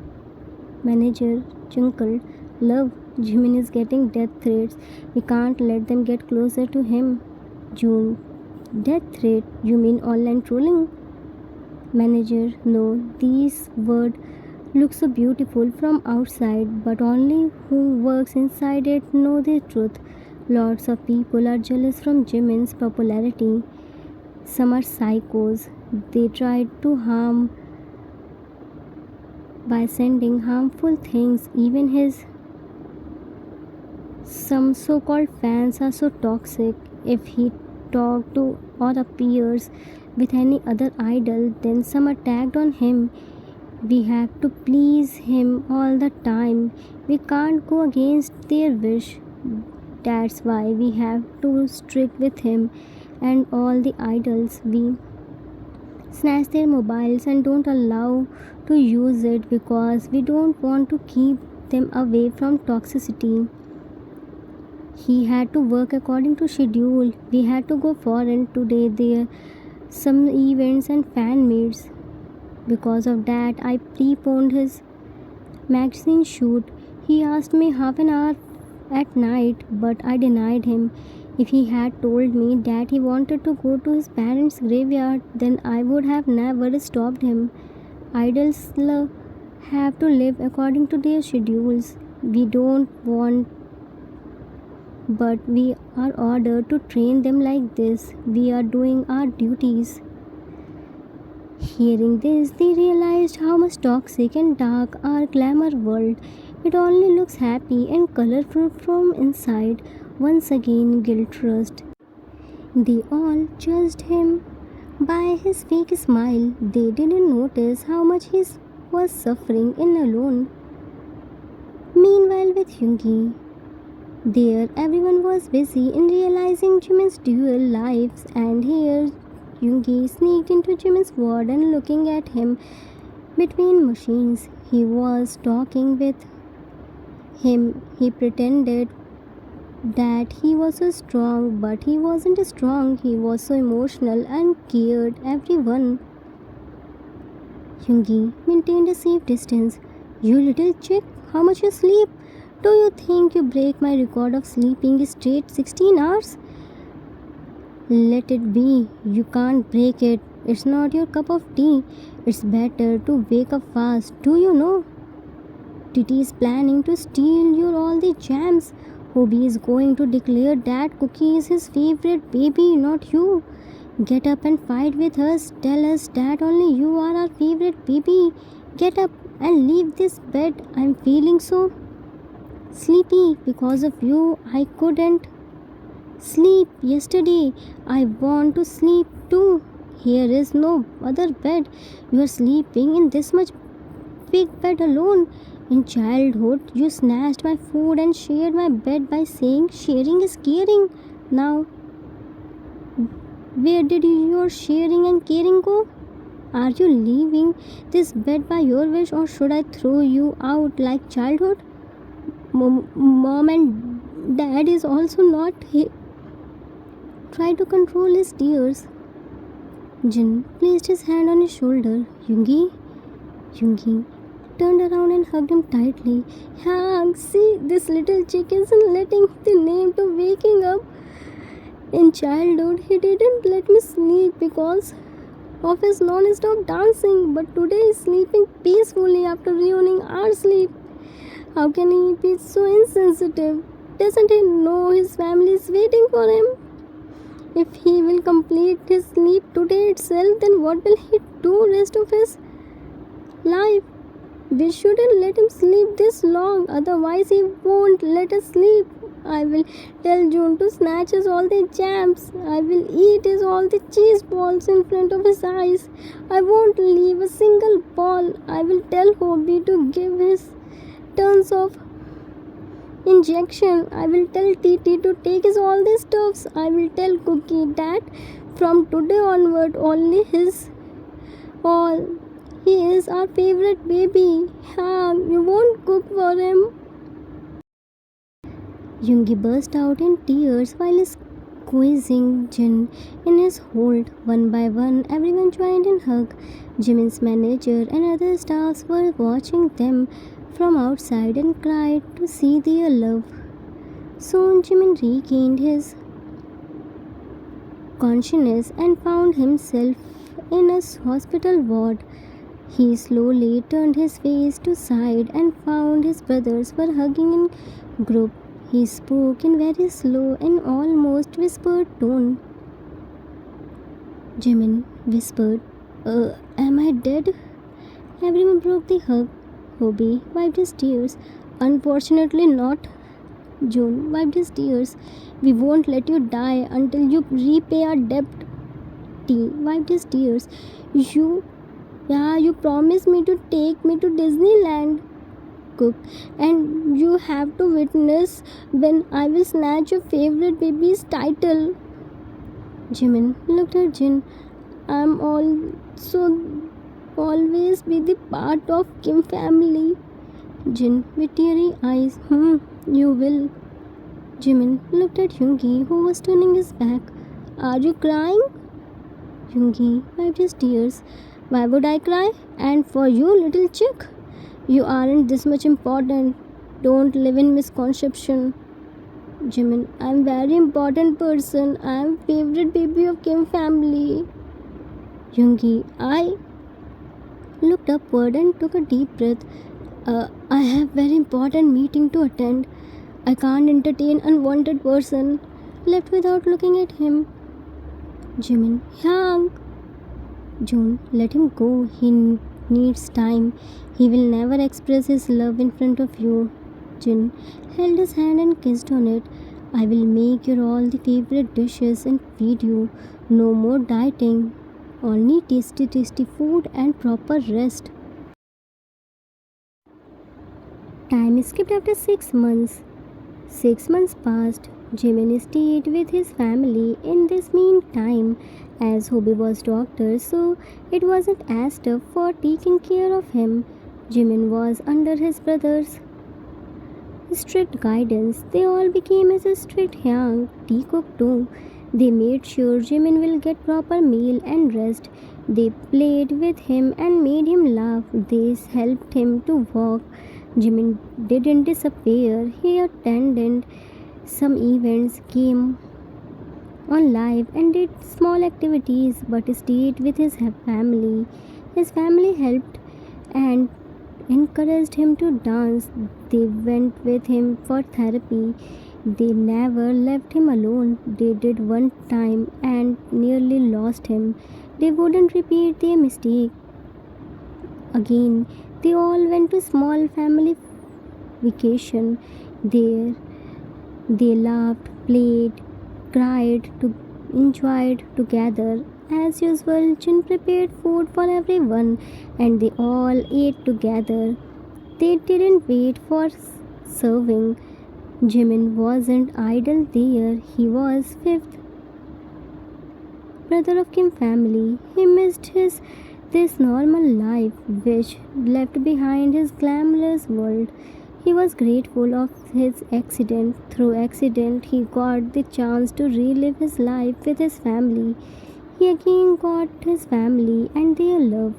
Manager chunkled, love. Jimin is getting death threats. We can't let them get closer to him. June, death threat? You mean online trolling? Manager, no. These words look so beautiful from outside, but only who works inside it know the truth. Lots of people are jealous from Jimin's popularity. Some are psychos. They try to harm by sending harmful things. Even his some so-called fans are so toxic. If he talks to or appears with any other idol, then some attacked on him. We have to please him all the time. We can't go against their wish. That's why we have to strict with him and all the idols. We snatch their mobiles and don't allow to use it because we don't want to keep them away from toxicity. He had to work according to schedule. We had to go foreign today. There some events and fan meets. Because of that, I preponed his magazine shoot. He asked me half an hour at night, but I denied him. If he had told me that he wanted to go to his parents' graveyard, then I would have never stopped him. Idols have to live according to their schedules. We don't want but we are ordered to train them like this. We are doing our duties. Hearing this, they realized how much toxic and dark our glamour world. It only looks happy and colorful from inside. Once again, guilt rushed. They all judged him by his fake smile. They didn't notice how much he was suffering in alone. Meanwhile, with Yoongi, there everyone was busy in realizing Jimin's dual lives, and here Yoongi sneaked into Jimin's ward and looking at him between machines. He was talking with him. He pretended that he was so strong, but he wasn't strong. He was so emotional and cared everyone. Yoongi maintained a safe distance. You little chick, how much you sleep? Do you think you break my record of sleeping straight 16 hours? Let it be. You can't break it. It's not your cup of tea. It's better to wake up fast. Do you know? Titi is planning to steal your all the jams. Hobie is going to declare that Cookie is his favorite baby, not you. Get up and fight with us. Tell us that only you are our favorite baby. Get up and leave this bed. I'm feeling so sleepy because of you. I couldn't sleep yesterday. I want to sleep too. Here is no other bed. You are sleeping in this much big bed alone. In childhood, you snatched my food and shared my bed by saying sharing is caring. Now, where did your sharing and caring go? Are you leaving this bed by your wish, or should I throw you out like childhood? Mom and dad is also not here. Try to control his tears. Jin placed his hand on his shoulder. Yoongi turned around and hugged him tightly. Hug, see, this little chick isn't letting the name to waking up. In childhood, he didn't let me sleep because of his non-stop dancing, but today he's sleeping peacefully after ruining our sleep. How can he be so insensitive? Doesn't he know his family is waiting for him? If he will complete his sleep today itself, then what will he do rest of his life? We shouldn't let him sleep this long, otherwise he won't let us sleep. I will tell June to snatch us all the jams. I will eat his all the cheese balls in front of his eyes. I won't leave a single ball. I will tell Hobie to give his tons of injection. I will tell Titi to take his all the stuffs. I will tell Cookie that from today onward only his all. He is our favorite baby. You won't cook for him. Yoongi burst out in tears while squeezing Jin in his hold. One by one, everyone joined in hug. Jimin's manager and other staffs were watching them from outside and cried to see their love. Soon Jimin regained his consciousness and found himself in a hospital ward. He slowly turned his face to side and found his brothers were hugging in group. He spoke in very slow and almost whispered tone. Jimin whispered, am I dead? Everyone broke the hug. Hobie wiped his tears. Unfortunately not. June wiped his tears. We won't let you die until you repay our debt. T wiped his tears. You promised me to take me to Disneyland. Cook, and you have to witness when I will snatch your favorite baby's title. Jimin looked at Jin. I'm also always be the part of Kim family. Jin with teary eyes. You will. Jimin looked at Yoongi, who was turning his back. Are you crying? Yoongi wiped his tears. Why would I cry? And for you, little chick? You aren't this much important. Don't live in misconception. Jimin, I'm very important person. I'm favorite baby of Kim family. Yoongi, I looked upward and took a deep breath. I have very important meeting to attend. I can't entertain unwanted person. Left without looking at him. Jimin, Hyang. June, let him go. He needs time. He will never express his love in front of you. Jin held his hand and kissed on it. I will make you all the favorite dishes and feed you. No more dieting. Only tasty food and proper rest. Time skipped after 6 months. 6 months passed. Jimin stayed with his family in this meantime, as Hobie was doctor, so it wasn't as tough for taking care of him. Jimin was under his brother's strict guidance. They all became his strict young tea cook too. They made sure Jimin will get proper meal and rest. They played with him and made him laugh. They helped him to walk. Jimin didn't disappear. He attended some events, came on live and did small activities but stayed with his family. His family helped and encouraged him to dance. They went with him for therapy. They never left him alone. They did one time and nearly lost him. They wouldn't repeat their mistake again. They all went to small family vacation. There they laughed, played, cried, enjoyed together. As usual, Jin prepared food for everyone and they all ate together. They didn't wait for serving. Jimin wasn't idle there. He was fifth brother of Kim family. He missed his this normal life which left behind his glamorous world. He was grateful of his accident. Through accident, he got the chance to relive his life with his family. He again got his family and their love.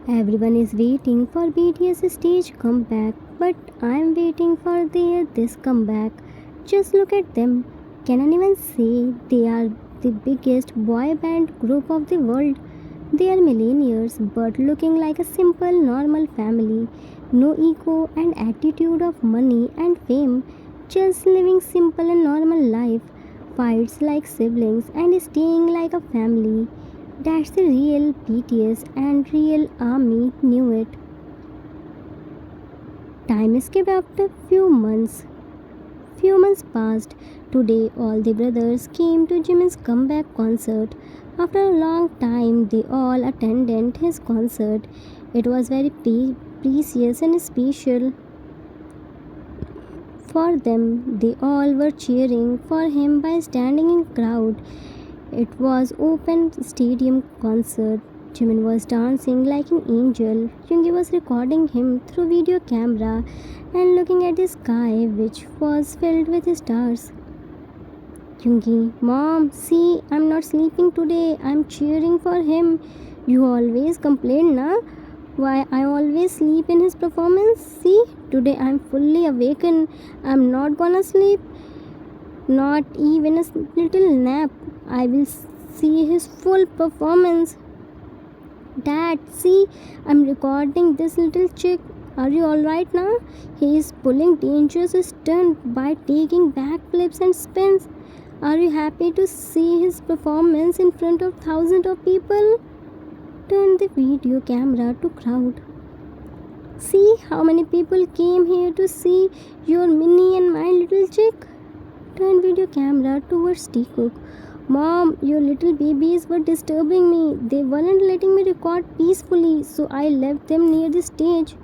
Everyone is waiting for BTS stage comeback, but I'm waiting for their this comeback. Just look at them. Can anyone say they are the biggest boy band group of the world? They are millionaires, but looking like a simple, normal family. No ego and attitude of money and fame, just living simple and normal life, fights like siblings and staying like a family. That's the real BTS and real army knew it. Time skipped after few months. Few months passed. Today all the brothers came to Jimin's comeback concert. After a long time they all attended his concert. It was very precious and special for them. They all were cheering for him by standing in crowd. It was open stadium concert. Jimin was dancing like an angel. Yoongi was recording him through video camera and looking at the sky which was filled with stars. Yoongi, Mom, see, I'm not sleeping today. I'm cheering for him. You always complain, na? Why I always sleep in his performance? See, today I'm fully awakened. I'm not gonna sleep. Not even a little nap. I will see his full performance. Dad, see, I'm recording this little chick. Are you alright now? He is pulling dangerous stunt by taking backflips and spins. Are you happy to see his performance in front of thousands of people? Turn the video camera to crowd. See how many people came here to see your mini and my little chick. Turn video camera towards T-Cook. Mom, your little babies were disturbing me. They weren't letting me record peacefully, so I left them near the stage.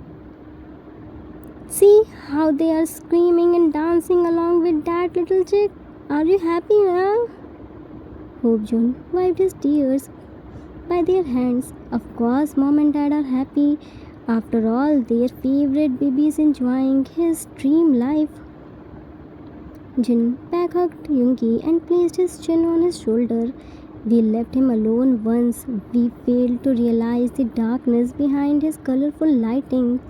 See how they are screaming and dancing along with that little chick. Are you happy now? Hope wiped his tears by their hands. Of course, Mom and Dad are happy. After all, their favorite baby is enjoying his dream life. Jin back hugged Yoongi and placed his chin on his shoulder. We left him alone once. We failed to realize the darkness behind his colorful lighting.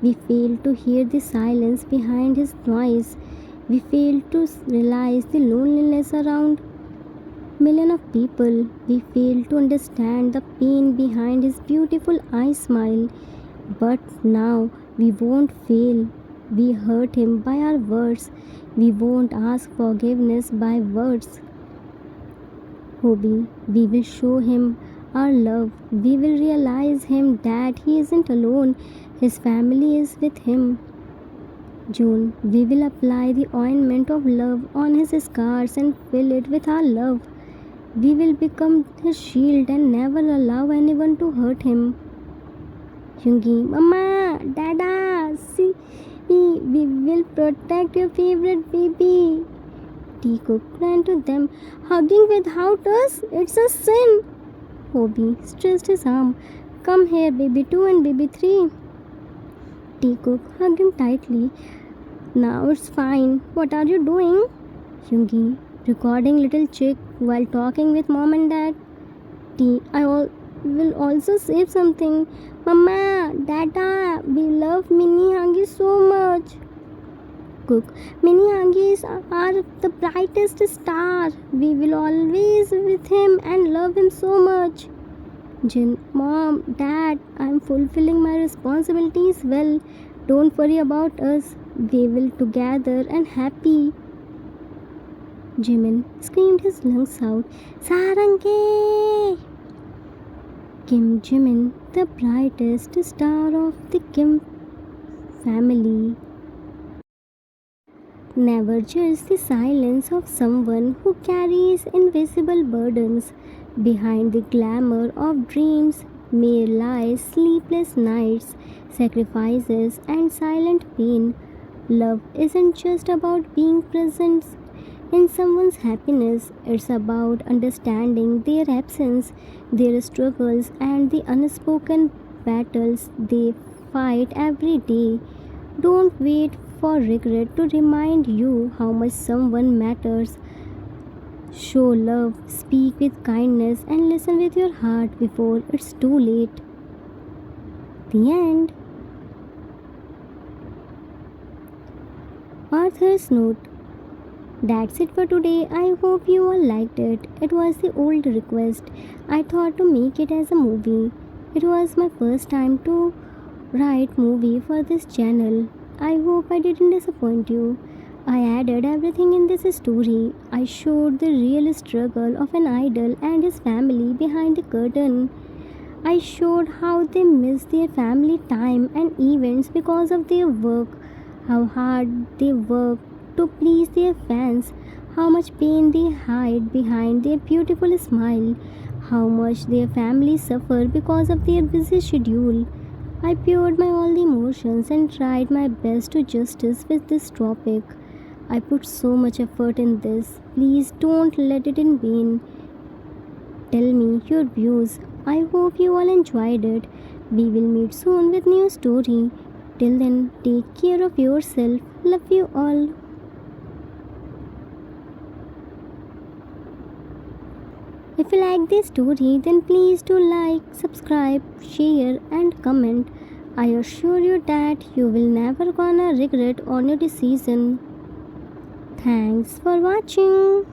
We failed to hear the silence behind his noise. We failed to realize the loneliness around millions of people. We failed to understand the pain behind his beautiful eye smile. But now we won't fail. We hurt him by our words. We won't ask forgiveness by words. Hobie, we will show him our love. We will realize him that he isn't alone. His family is with him. June, we will apply the ointment of love on his scars and fill it with our love. We will become his shield and never allow anyone to hurt him. Hyungi, Mama, Dada, see, we will protect your favorite baby. Teacock ran to them, hugging without us. It's a sin. Hobie stretched his arm. Come here, baby 2 and baby 3. Teacock hugged him tightly. Now it's fine. What are you doing? Hyungi, recording little chick while talking with mom and dad. Will also save something. Mama, Dada, we love Mini Hangi so much. Cook, Mini Hangis are the brightest star. We will always with him and love him so much. Jin, Mom, Dad, I'm fulfilling my responsibilities well. Don't worry about us. We will together and happy. Jimin screamed his lungs out. Sarange! Kim Jimin, the brightest star of the Kim family. Never judge the silence of someone who carries invisible burdens. Behind the glamour of dreams may lie sleepless nights, sacrifices, and silent pain. Love isn't just about being present in someone's happiness, it's about understanding their absence, their struggles, and the unspoken battles they fight every day. Don't wait for regret to remind you how much someone matters. Show love, speak with kindness, and listen with your heart before it's too late. The end. Author's note. That's it for today. I hope you all liked it. It was the old request. I thought to make it as a movie. It was my first time to write movie for this channel. I hope I didn't disappoint you. I added everything in this story. I showed the real struggle of an idol and his family behind the curtain. I showed how they miss their family time and events because of their work, how hard they work to please their fans, how much pain they hide behind their beautiful smile, how much their families suffer because of their busy schedule. I poured my all the emotions and tried my best to justice with this topic. I put so much effort in this. Please don't let it in vain. Tell me your views. I hope you all enjoyed it. We will meet soon with new story. Till then, take care of yourself. Love you all. If you like this story, then please do like, subscribe, share and comment. I assure you that you will never gonna regret on your decision. Thanks for watching.